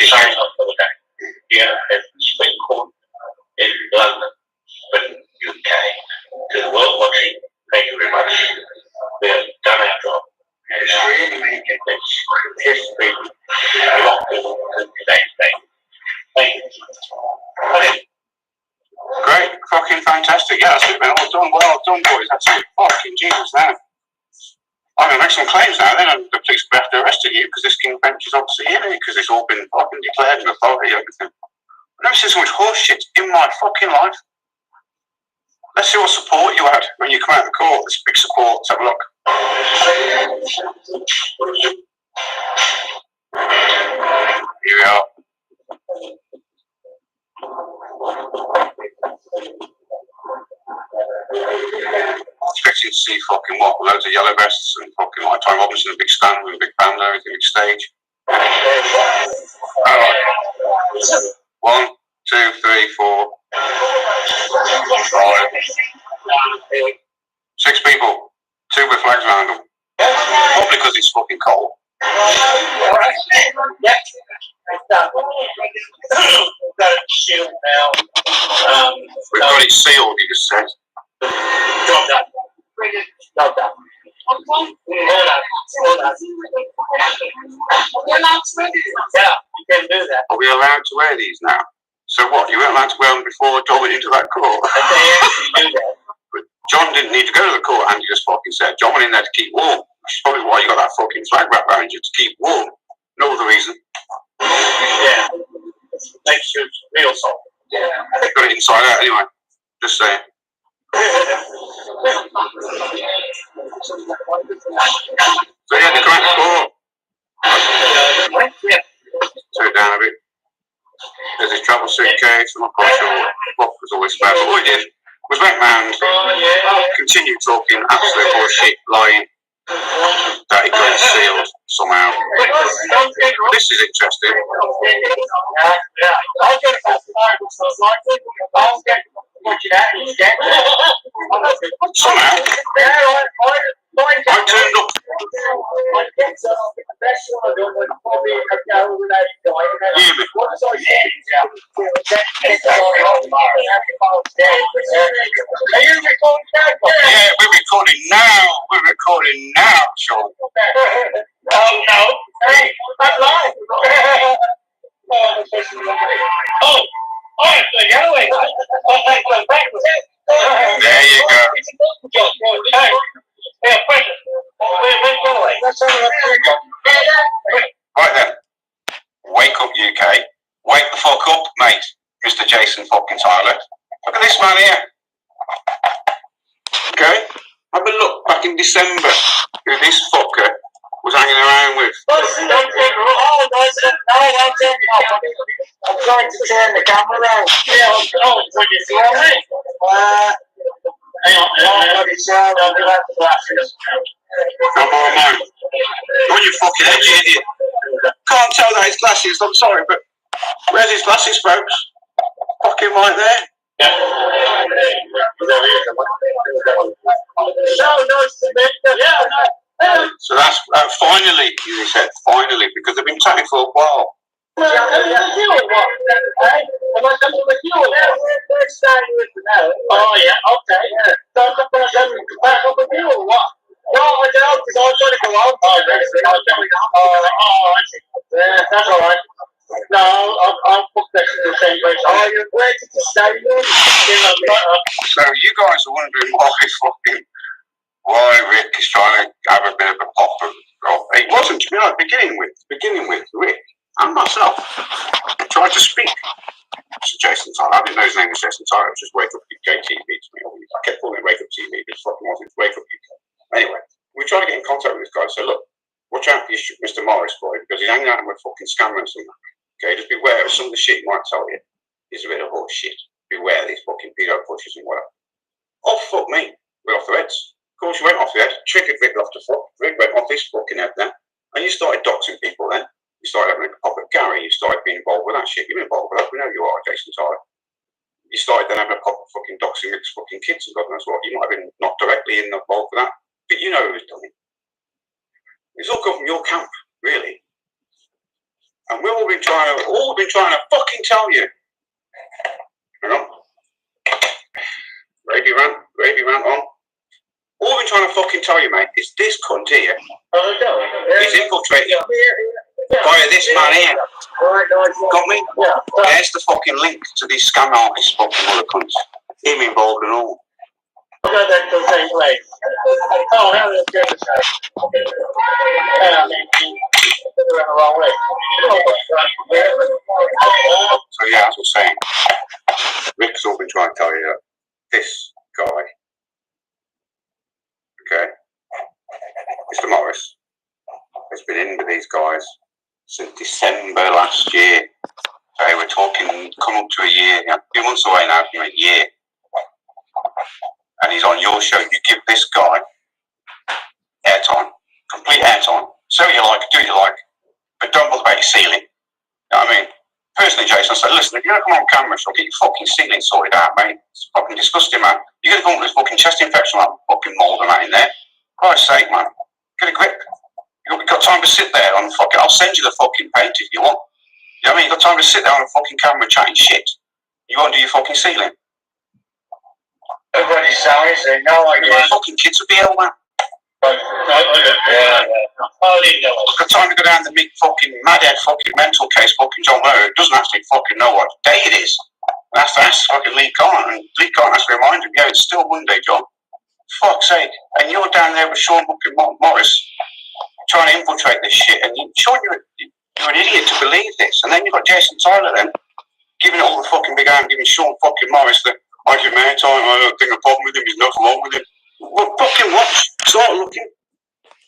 Sign up for the day. Yeah, at Spring Court in London, but UK. To the world watching, thank you very much. We have done our job. It's history locked in today's day. Thank you. Okay. Great, fucking fantastic. Yeah, that's it, man. Well done, boys. That's it. Fucking Jesus, now. I'm going to make some claims now, then, and the police will have to arrest you because this King Bench is obviously in it because it's all been fucking declared an authority and everything. I've never seen so much horse shit in my fucking life. Let's see what support you had when you come out of the court. This big support. Let's have a look. Here we are. Expecting to see fucking what? Loads of yellow vests and fucking like Tom Robinson, a big stand with a big band and everything, big stage. Alright. 1, 2, 3, 4, 5, 6 people. 2 with flags around them. Probably because it's fucking cold. Yep. We've got it sealed now. We've got it sealed, you just said. Job done. Job done. Hold on. Yeah, you can do that. Are we allowed to wear these now? So what? You weren't allowed to wear them before John went into that court? I do that. But John didn't need to go to the court, and you just fucking said. John went in there to keep warm. Which is probably why you got that fucking flag wrapped around you, to keep warm. No other reason. Yeah. Makes you real soft. Yeah. They've got it inside out anyway. Just saying. So yeah, the correct score. Turn it down a bit. There's his travel suitcase. I'm not quite sure what was always about, but what he did was went round, continued talking absolute bullshit, lying, that he got it sealed somehow. This is interesting. Somehow, I turned up. Hear me. Yeah, we're recording now. We're recording now, Sean. Oh, no. Hey, I'm live. Oh, the other way. There you go. Right then. Wake up, UK. Wake the fuck up, mate. Mr. Jason fucking Tyler. Look at this man here. Okay? Have a look back in December who this fucker was hanging around with. I'm going to turn the camera around. Yeah, oh, so you see what I mean? Hang on, I'll give out the glasses. Come on, man. On your fucking head, you idiot. Can't tell that it's glasses, I'm sorry, but where's his glasses, folks? Fucking right there. Yeah. So that's finally, you said, finally, because they've been chatting for a while. Oh, yeah, okay. So I'm going to back up with you or what? No, I don't, because I was going to go on. I see. Yeah, that's all right. No, I'll put this in the same place. Oh, you're ready to stay in? So you guys are wondering why Rick is trying to have a bit of a pop of it wasn't, you know, beginning with Rick and myself tried to speak to Jason Tyler. I didn't know his name was Jason Tyler. It was just Wake Up UK TV to me. I kept calling it Wake Up TV, but it fucking wasn't Wake Up UK. Anyway, we tried to get in contact with this guy. So look, watch out for Mr. Morris, boy, because he's hanging out with fucking scammers and that. Okay, just beware of some of the shit he might tell you. He's a bit of horse shit. Beware of these fucking pedo pushes and whatever. Oh, fuck me. We're off the heads. Of course, you went off the head. Triggered Rick off the foot. Rick went off his fucking head then. And you started doxing people then. You started having a pop at Gary. You started being involved with that shit. You've been involved with that. We know you are, Jason Tyler. fucking kids and God knows what. You might have been not directly involved with that, but you know who's done it. It's all come from your camp, really. And we've all been trying to fucking tell you. Hang on. Gravy rant on. All we've been trying to fucking tell you, mate, is this cunt here. He's infiltrated via this man here. Got me? There's the fucking link to these scam artists, fucking mother cunts. Him involved and all. Go back to the same place. Oh, that was good. The wrong way. So yeah, as I was saying, Rick's all been trying to tell you that this guy, okay, Mr. Morris, has been in with these guys since December last year. So we're talking, come up to a year, a few months away now, a year. And he's on your show. You give this guy airtime, complete airtime. So you like, do what you like, but don't bother about your ceiling. You know what I mean? Personally, Jason, I said, listen, if you're going to come on camera, so get your fucking ceiling sorted out, mate. It's fucking disgusting, man. You're going to come up with this fucking chest infection, like fucking mold and that in there. Christ's sake, man. Get a grip. You've got time to sit there on the fucking, I'll send you the fucking paint if you want. You know what I mean? You've got time to sit there on a fucking camera chatting shit. You won't do your fucking ceiling. Everybody's selling, so no idea. Fucking kids would be hell, man. I've Got time to go down the big fucking madhead fucking mental case fucking John Lowe, who doesn't actually fucking know what day it is. That's fucking Lee Carn, and Lee Carn has to remind him, yeah, it's still Monday, John. Fuck's sake. And you're down there with Sean fucking Morris trying to infiltrate this shit, and Sean, you're an idiot to believe this. And then you've got Jason Tyler then giving it all the fucking big hand, giving Sean fucking Morris the I give him airtime, I don't think a problem with him, there's nothing wrong with him. Well, fucking watch, start looking.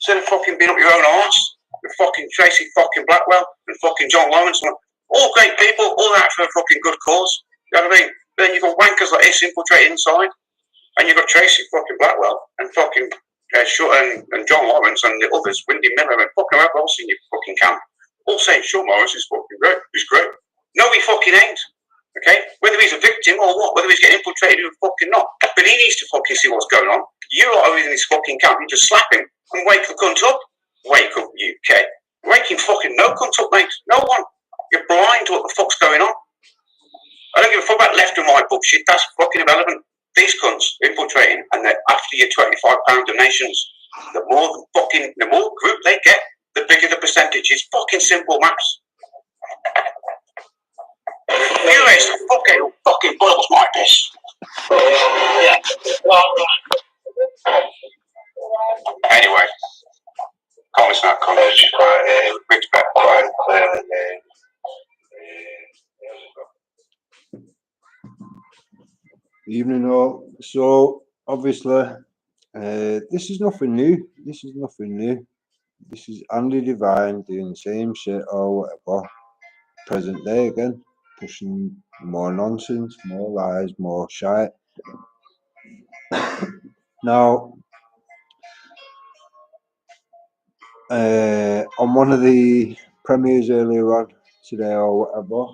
Instead of fucking being up your own arse with fucking Tracy fucking Blackwell and fucking John Lawrence, and all great people, all that for a fucking good cause. You know what I mean? But then you've got wankers like this infiltrated inside, and you've got Tracy fucking Blackwell and fucking and John Lawrence and the others, Wendy Miller and fucking whoever else in your fucking camp, all saying Sean Morris is fucking great, he's great. No, he fucking ain't. Okay? Whether he's a victim or what, whether he's getting infiltrated or fucking not. But he needs to fucking see what's going on. You lot are in this fucking camp, you just slap him and wake the cunt up. Wake up, UK. Waking fucking no cunt up, mate. No one. You're blind to what the fuck's going on. I don't give a fuck about left and right bullshit. That's fucking irrelevant. These cunts infiltrating and they're after your £25 donations. The more group they get, the bigger the percentage. It's fucking simple maths. You raise the fucking boils my piss. Yeah. Anyway, can't listen to that comment. Rick's back quite clearly. Evening all. So obviously, this is nothing new. This is Andy Devine doing the same shit or whatever. Present day again, pushing more nonsense, more lies, more shite. Now, on one of the premieres earlier on today or whatever,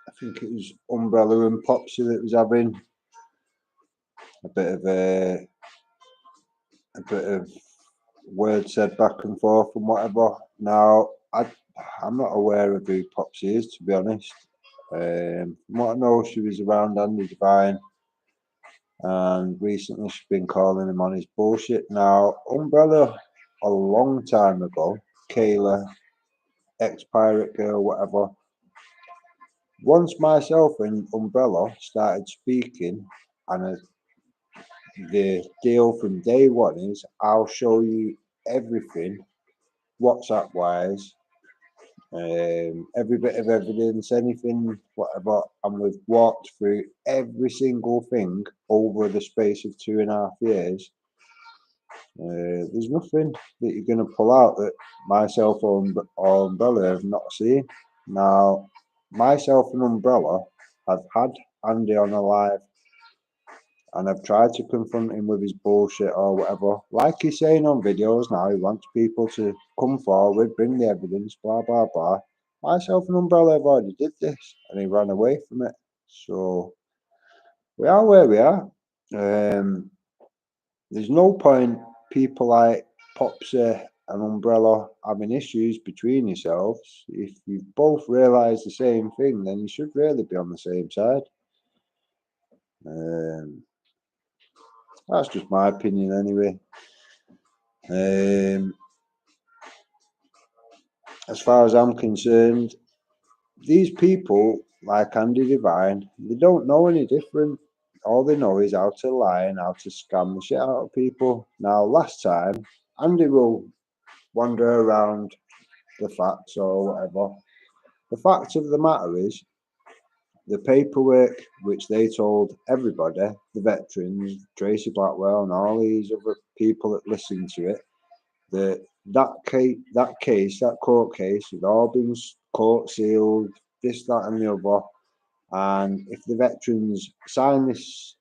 I think it was Umbrella and Popsy that was having a bit of word said back and forth and whatever. Now, I'm not aware of who Popsy is, to be honest. From what I know, she was around Andy Devine, and recently she's been calling him on his bullshit. Now, Umbrella, a long time ago, Kayla, ex-pirate girl, whatever. Once myself and Umbrella started speaking, and the deal from day one is I'll show you everything, WhatsApp-wise, every bit of evidence, anything, whatever, and we've walked through every single thing over the space of 2.5 years. There's nothing that you're going to pull out that myself or Umbrella have not seen. Now, myself and Umbrella have had Andy on a live, and I've tried to confront him with his bullshit or whatever. Like he's saying on videos now, he wants people to come forward, bring the evidence, blah, blah, blah. Myself and Umbrella have already did this, and he ran away from it. So, we are where we are. There's no point people like Popsy and Umbrella having issues between yourselves. If you both realise the same thing, then you should really be on the same side. That's just my opinion anyway. As far as I'm concerned, these people like Andy Devine, they don't know any different. All they know is how to lie and how to scam the shit out of people. Now, last time, Andy will wander around the facts or whatever. The fact of the matter is, the paperwork which they told everybody, the veterans, Tracy Blackwell, and all these other people that listened to it, that court case had all been court sealed, this, that, and the other. And if the veterans sign this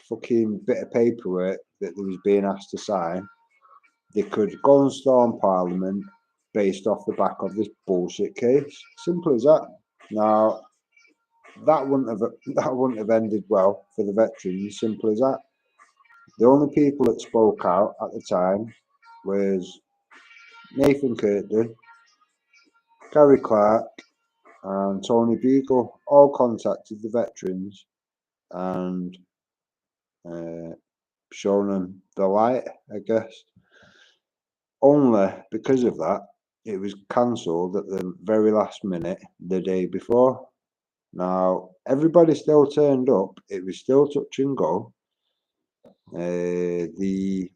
fucking bit of paperwork that they was being asked to sign, they could go and storm Parliament based off the back of this bullshit case. Simple as that. Now, that wouldn't have ended well for the veterans. Simple as that. The only people that spoke out at the time was Nathan Kirkton, Gary Clark, and Tony Beagle. All contacted the veterans and shown them the light, I guess. Only because of that, it was cancelled at the very last minute the day before. Now, everybody still turned up. It was still touch and go. The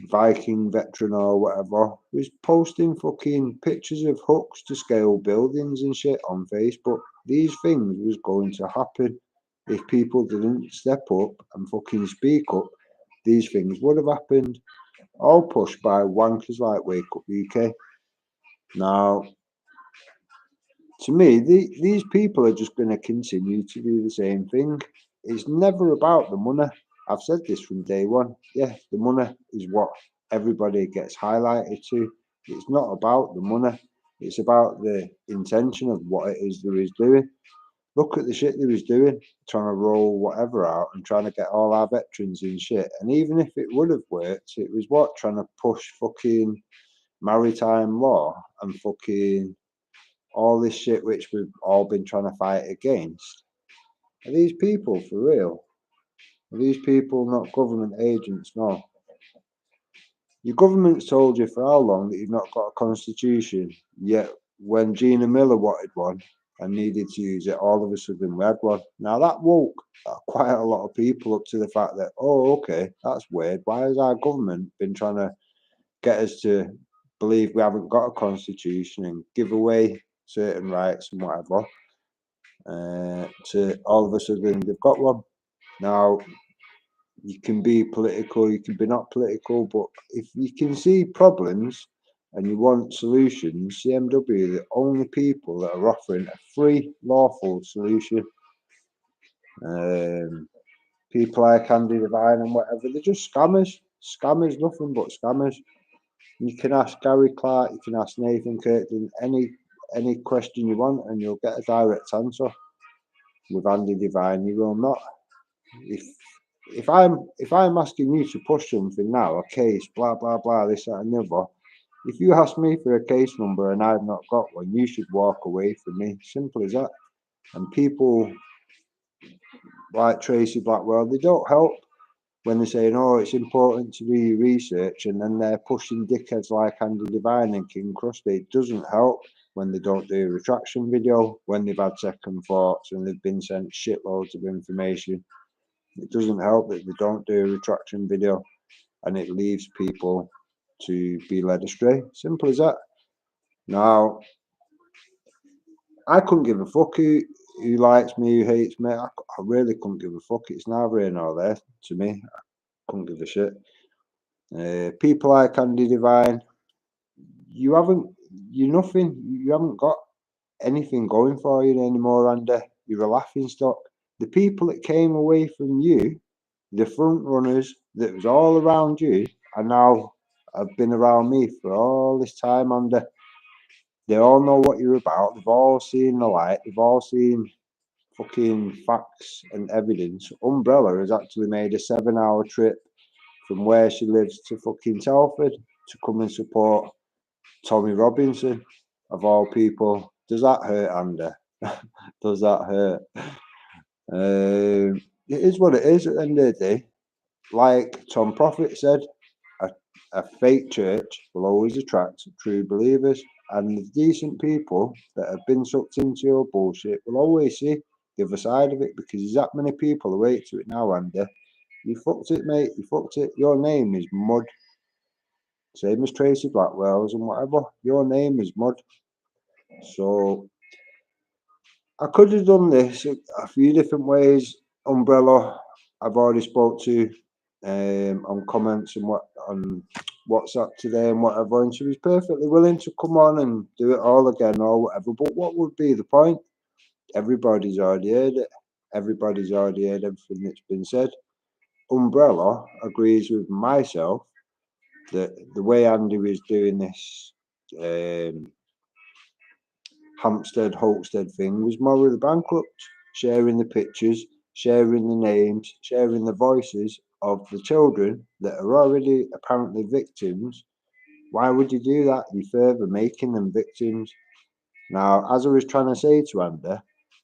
Viking veteran or whatever was posting fucking pictures of hooks to scale buildings and shit on Facebook. These things was going to happen. If people didn't step up and fucking speak up, these things would have happened. All pushed by wankers like Wake Up UK. Now, to me, these people are just going to continue to do the same thing. It's never about the money. I've said this from day one. Yeah, the money is what everybody gets highlighted to. It's not about the money. It's about the intention of what it is they was doing. Look at the shit they was doing, trying to roll whatever out and trying to get all our veterans in shit. And even if it would have worked, it was what? Trying to push fucking maritime law and fucking all this shit which we've all been trying to fight against. Are these people for real? Are these people not government agents? No. Your government's told you for how long that you've not got a constitution, yet when Gina Miller wanted one and needed to use it, all of a sudden we had one. Now that woke quite a lot of people up to the fact that, oh, okay, that's weird. Why has our government been trying to get us to believe we haven't got a constitution and give away certain rights and whatever, to all of a sudden they've got one. Now, you can be political, you can be not political, but if you can see problems and you want solutions, CMW are the only people that are offering a free, lawful solution. People like Andy Devine and whatever, they're just scammers. Scammers, nothing but scammers. You can ask Gary Clark, you can ask Nathan Kirkton any question you want and you'll get a direct answer. With Andy Devine, you will not. If I'm asking you to push something now, a case, blah blah blah, this, that, and the other, if you ask me for a case number and I've not got one, you should walk away from me. Simple as that. And people like Tracy Blackwell, they don't help when they're saying, oh, it's important to do your research, and then they're pushing dickheads like Andy Devine and King Krusty. It doesn't help when they don't do a retraction video, when they've had second thoughts and they've been sent shitloads of information. It doesn't help that they don't do a retraction video, and it leaves people to be led astray. Simple as that. Now, I couldn't give a fuck who likes me, who hates me. I really couldn't give a fuck. It's neither here nor there to me. I couldn't give a shit. People like Andy Devine, you haven't got anything going for you anymore, Andy. You're a laughing stock. The people that came away from you, the front runners that was all around you, and now have been around me for all this time, Andy. They all know what you're about. They've all seen the light. They've all seen fucking facts and evidence, Umbrella has actually made a 7-hour trip from where she lives to fucking Telford to come and support Tommy Robinson, of all people. Does that hurt, Andy? Does that hurt? It is what it is at the end of the day. Like Tom Prophet said, a fake church will always attract true believers, and the decent people that have been sucked into your bullshit will always see the other side of it, because there's that many people awake to it now, Andy. You fucked it, mate. You fucked it. Your name is mud. Same as Tracy Blackwell's and whatever. Your name is mud. So I could have done this a few different ways. Umbrella, I've already spoke to on comments and what on WhatsApp today and whatever, and she was perfectly willing to come on and do it all again or whatever. But what would be the point? Everybody's already heard it. Everybody's already heard everything that's been said. Umbrella agrees with myself that the way Andy was doing this Hampstead, Holstead thing was morally bankrupt, sharing the pictures, sharing the names, sharing the voices of the children that are already apparently victims. Why would you do that? You're further making them victims. Now, as I was trying to say to Andy,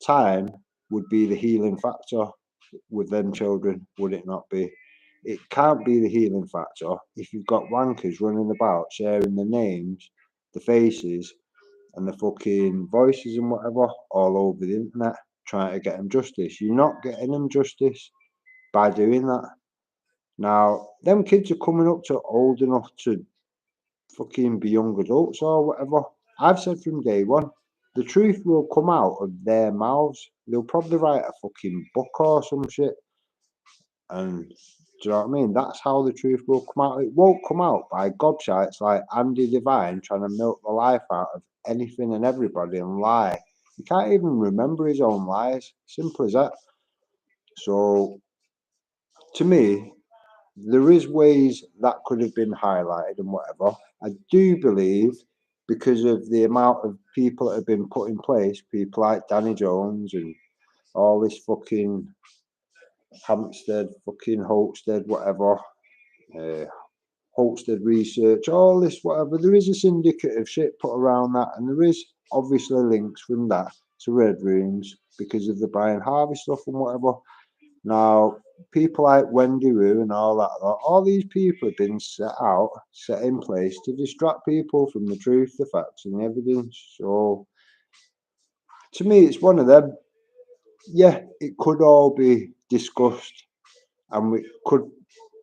time would be the healing factor with them children, would it not be? It can't be the healing factor if you've got wankers running about sharing the names, the faces, and the fucking voices and whatever all over the internet trying to get them justice. You're not getting them justice by doing that. Now, them kids are coming up to old enough to fucking be young adults or whatever. I've said from day one, the truth will come out of their mouths. They'll probably write a fucking book or some shit. And do you know what I mean? That's how the truth will come out. It won't come out by gobshites like Andy Devine trying to milk the life out of anything and everybody and lie. He can't even remember his own lies. Simple as that. So, to me, there is ways that could have been highlighted and whatever. I do believe because of the amount of people that have been put in place, people like Danny Jones and all this fucking Hampstead, fucking Holstead, whatever, Holstead Research, all this, whatever. There is a syndicate of shit put around that, and there is obviously links from that to Red Rooms because of the Brian Harvey stuff and whatever. Now, people like Wendy Wu and all that, all these people have been set in place to distract people from the truth, the facts, and the evidence. So, to me, it's one of them. Yeah, it could all be discussed, and we could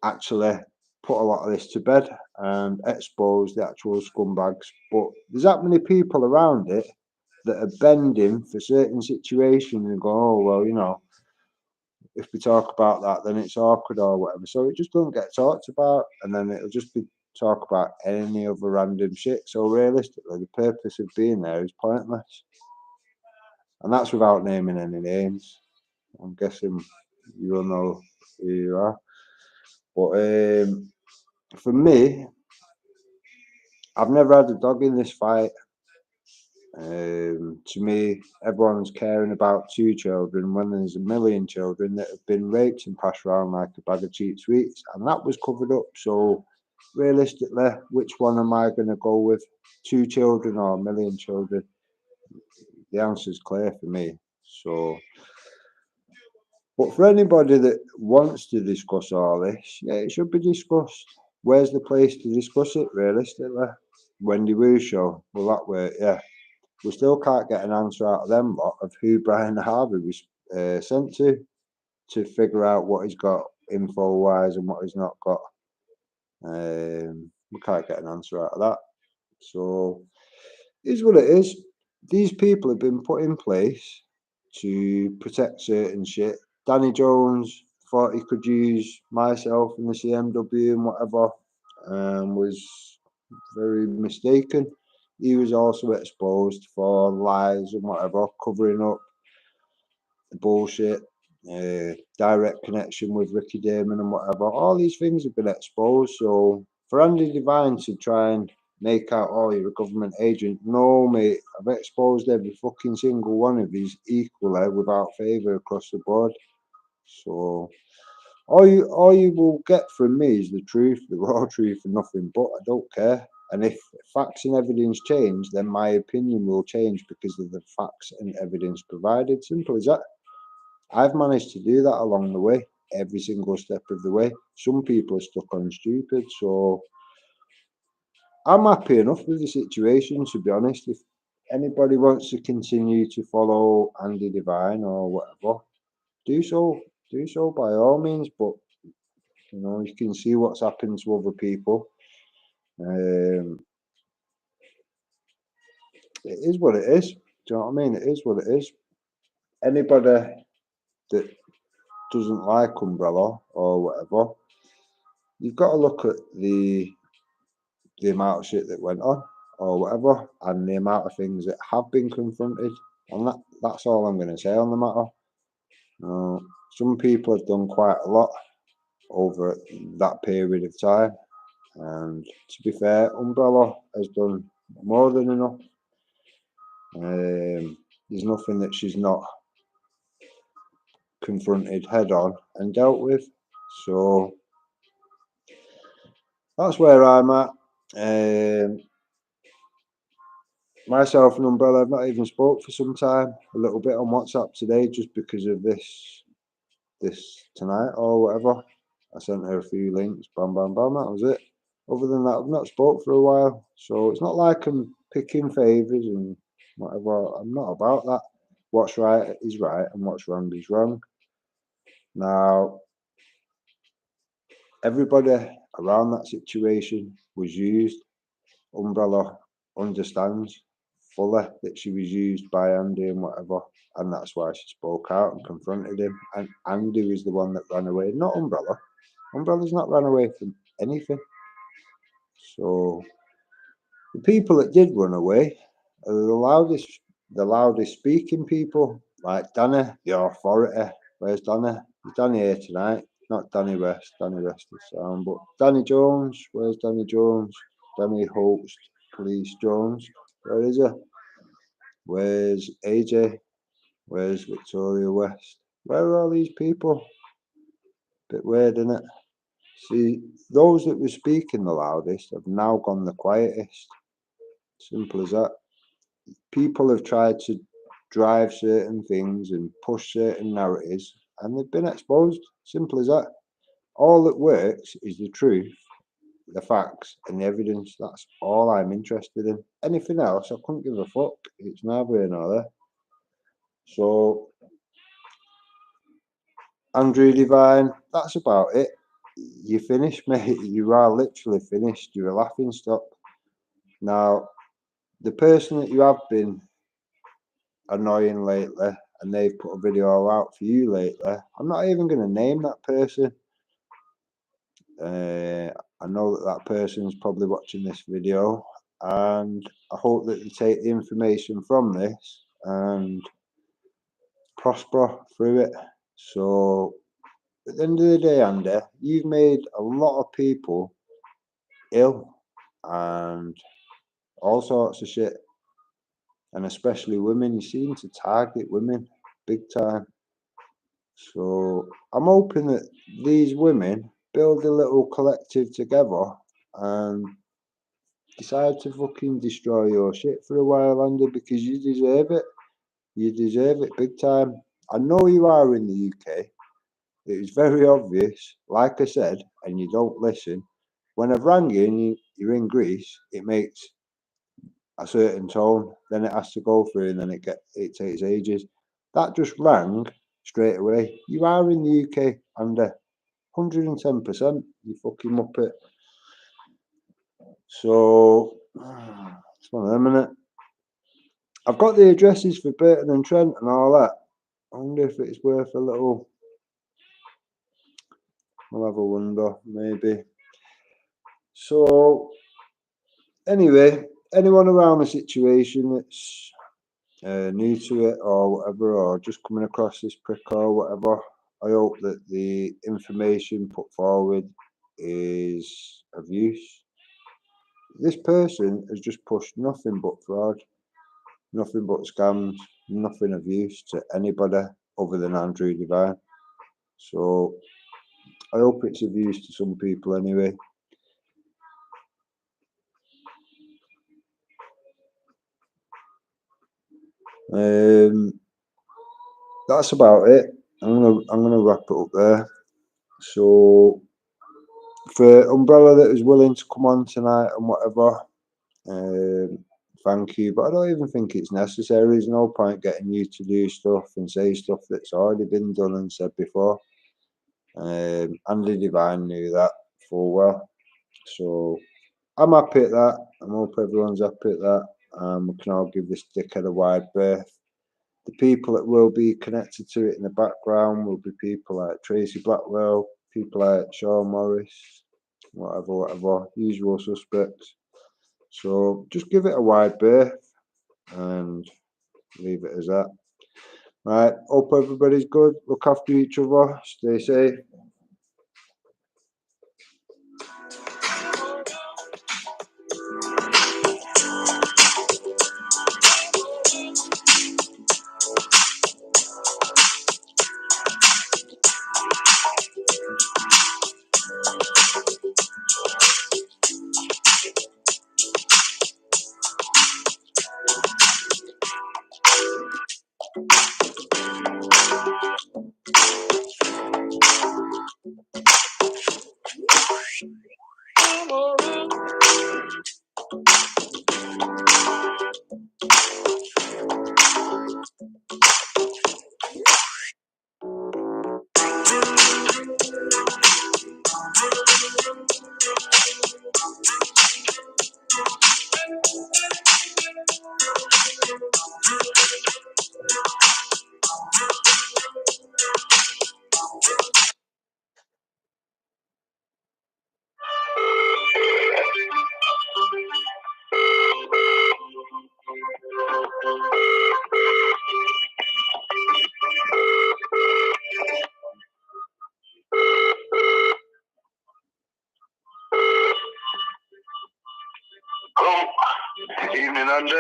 actually put a lot of this to bed and expose the actual scumbags. But there's that many people around it that are bending for certain situations and go, oh, well, you know, if we talk about that, then it's awkward or whatever. So it just doesn't get talked about, and then it'll just be talk about any other random shit. So realistically, the purpose of being there is pointless. And that's without naming any names. I'm guessing you'll know who you are. But for me, I've never had a dog in this fight. To me, everyone's caring about 2 children when there's a million children that have been raped and passed around like a bag of cheap sweets, and that was covered up. So, realistically, which one am I going to go with? 2 children or a million children? The answer's clear for me. So, but for anybody that wants to discuss all this, yeah, it should be discussed. Where's the place to discuss it, realistically? Wendy Wu show, will that work? Yeah. We still can't get an answer out of them lot of who Brian Harvey was sent to figure out what he's got info-wise and what he's not got. We can't get an answer out of that. So, it is what it is. These people have been put in place to protect certain shit. Danny Jones thought he could use myself and the CMW and whatever, was very mistaken. He was also exposed for lies and whatever, covering up the bullshit, direct connection with Ricky Damon and whatever. All these things have been exposed. So for Andy Devine to try and make out, oh, you're a government agent. No, mate, I've exposed every fucking single one of these equally without favour across the board. So all you will get from me is the truth, the raw truth, and nothing but. I don't care. And if facts and evidence change, then my opinion will change because of the facts and evidence provided. Simple as that. I've managed to do that along the way, every single step of the way. Some people are stuck on stupid, so I'm happy enough with the situation, to be honest. If anybody wants to continue to follow Andy Devine or whatever, do so. Do so by all means, but you know, you can see what's happened to other people. It is what it is. Do you know what I mean? It is what it is. Anybody that doesn't like Umbrella or whatever, you've got to look at the amount of shit that went on or whatever, and the amount of things that have been confronted, and that's all I'm going to say on the matter. Some people have done quite a lot over that period of time, and to be fair, Umbrella has done more than enough. There's nothing that she's not confronted head on and dealt with, so that's where I'm at. Myself and Umbrella have not even spoke for some time, a little bit on WhatsApp today, just because of this tonight or whatever. I sent her a few links, bam, bam, bam, that was it. Other than that, I've not spoke for a while, so it's not like I'm picking favours and whatever. I'm not about that. What's right is right and what's wrong is wrong. Now, everybody around that situation was used. Umbrella understands fully that she was used by Andy and whatever, and that's why she spoke out and confronted him. And Andy was the one that ran away, not Umbrella. Umbrella's not ran away from anything. So the people that did run away are the loudest speaking people, like Danny, the authority. Where's Danny? Is Danny here tonight? Not Danny West. Danny West is sound, but Danny Jones. Where's Danny Jones? Danny Holtz, Police Jones. Where is he? Where's AJ? Where's Victoria West? Where are all these people? Bit weird, isn't it? See, those that were speaking the loudest have now gone the quietest. Simple as that. People have tried to drive certain things and push certain narratives, and they've been exposed. Simple as that. All that works is the truth, the facts, and the evidence. That's all I'm interested in. Anything else, I couldn't give a fuck. It's neither here nor there. So, Andrew Devine, that's about it. You're finished, mate. You are literally finished. You're a laughing stock. Now, the person that you have been annoying lately, and they've put a video out for you lately, I'm not even going to name that person. I know that person's probably watching this video, and I hope that they take the information from this and prosper through it. So at the end of the day, Andy, you've made a lot of people ill and all sorts of shit, and especially women. You seem to target women big time. So I'm hoping that these women build a little collective together and decide to fucking destroy your shit for a while, Andy, because you deserve it. You deserve it big time. I know you are in the UK. It is very obvious, like I said, and you don't listen. When I've rang you and you're in Greece, it makes a certain tone, then it has to go through, and then it takes ages. That just rang straight away. You are in the UK, Andy. 110%. You fucking muppet. So it's one of them, innit? I've got the addresses for Burton and Trent and all that. I wonder if it's worth a little. I'll have a wonder, maybe. So anyway, anyone around the situation that's new to it or whatever, or just coming across this prick or whatever, I hope that the information put forward is of use. this person has just pushed nothing but fraud, nothing but scams, nothing of use to anybody other than Andrew Devine. So I hope it's of use to some people anyway. That's about it. I'm gonna wrap it up there. So for Umbrella that is willing to come on tonight and whatever, thank you. But I don't even think it's necessary. There's no point getting you to do stuff and say stuff that's already been done and said before. Andy Devine knew that full well. So I'm happy at that. I hope everyone's happy at that. We can all give this dickhead a wide berth. The people that will be connected to it in the background will be people like Tracy Blackwell, people like Sean Morris, whatever, usual suspects. So just give it a wide berth and leave it as that. Right, hope everybody's good. Look after each other. Stay safe. Hello. Evening, Andy.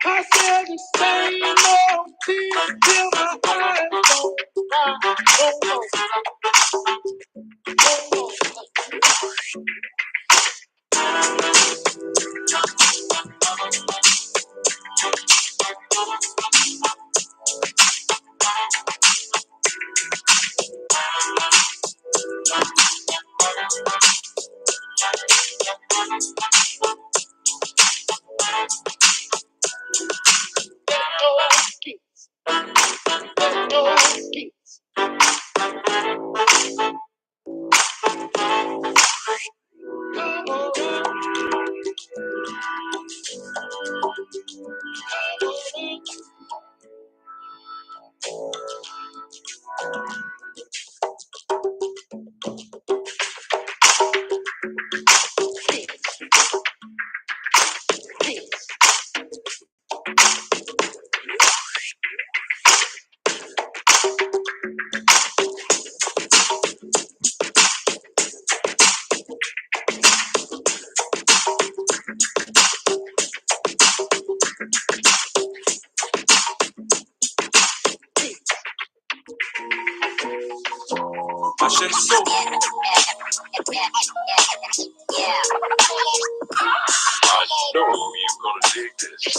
I said the same old thing till my eyes don't cry no more. I said so. I know you're gonna dig this.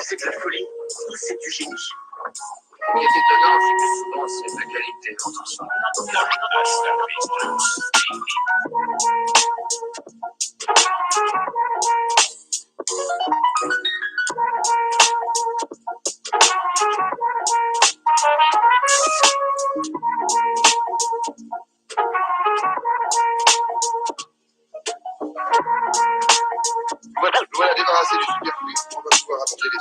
C'est de la folie, c'est du génie. Il est étonnant, c'est que souvent c'est de la qualité entre soi. Voilà, débarrasser les superflus, on va pouvoir apporter les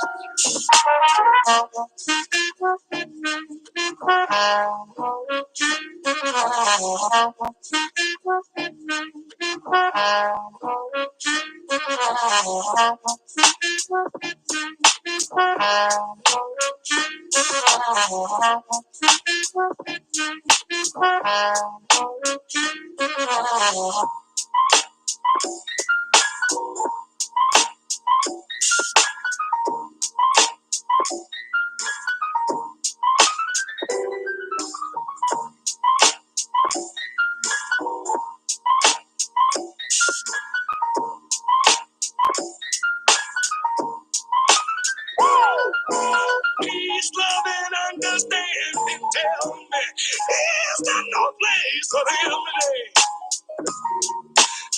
Peace, love, and understanding. Tell me, is there no place for them today?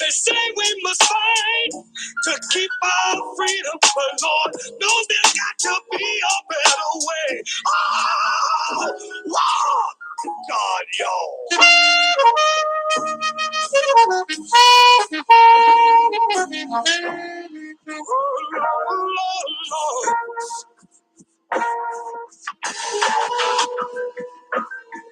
They say we must fight to keep our freedom, but Lord knows there's got to be a better way. Oh, Lord, God, y'all.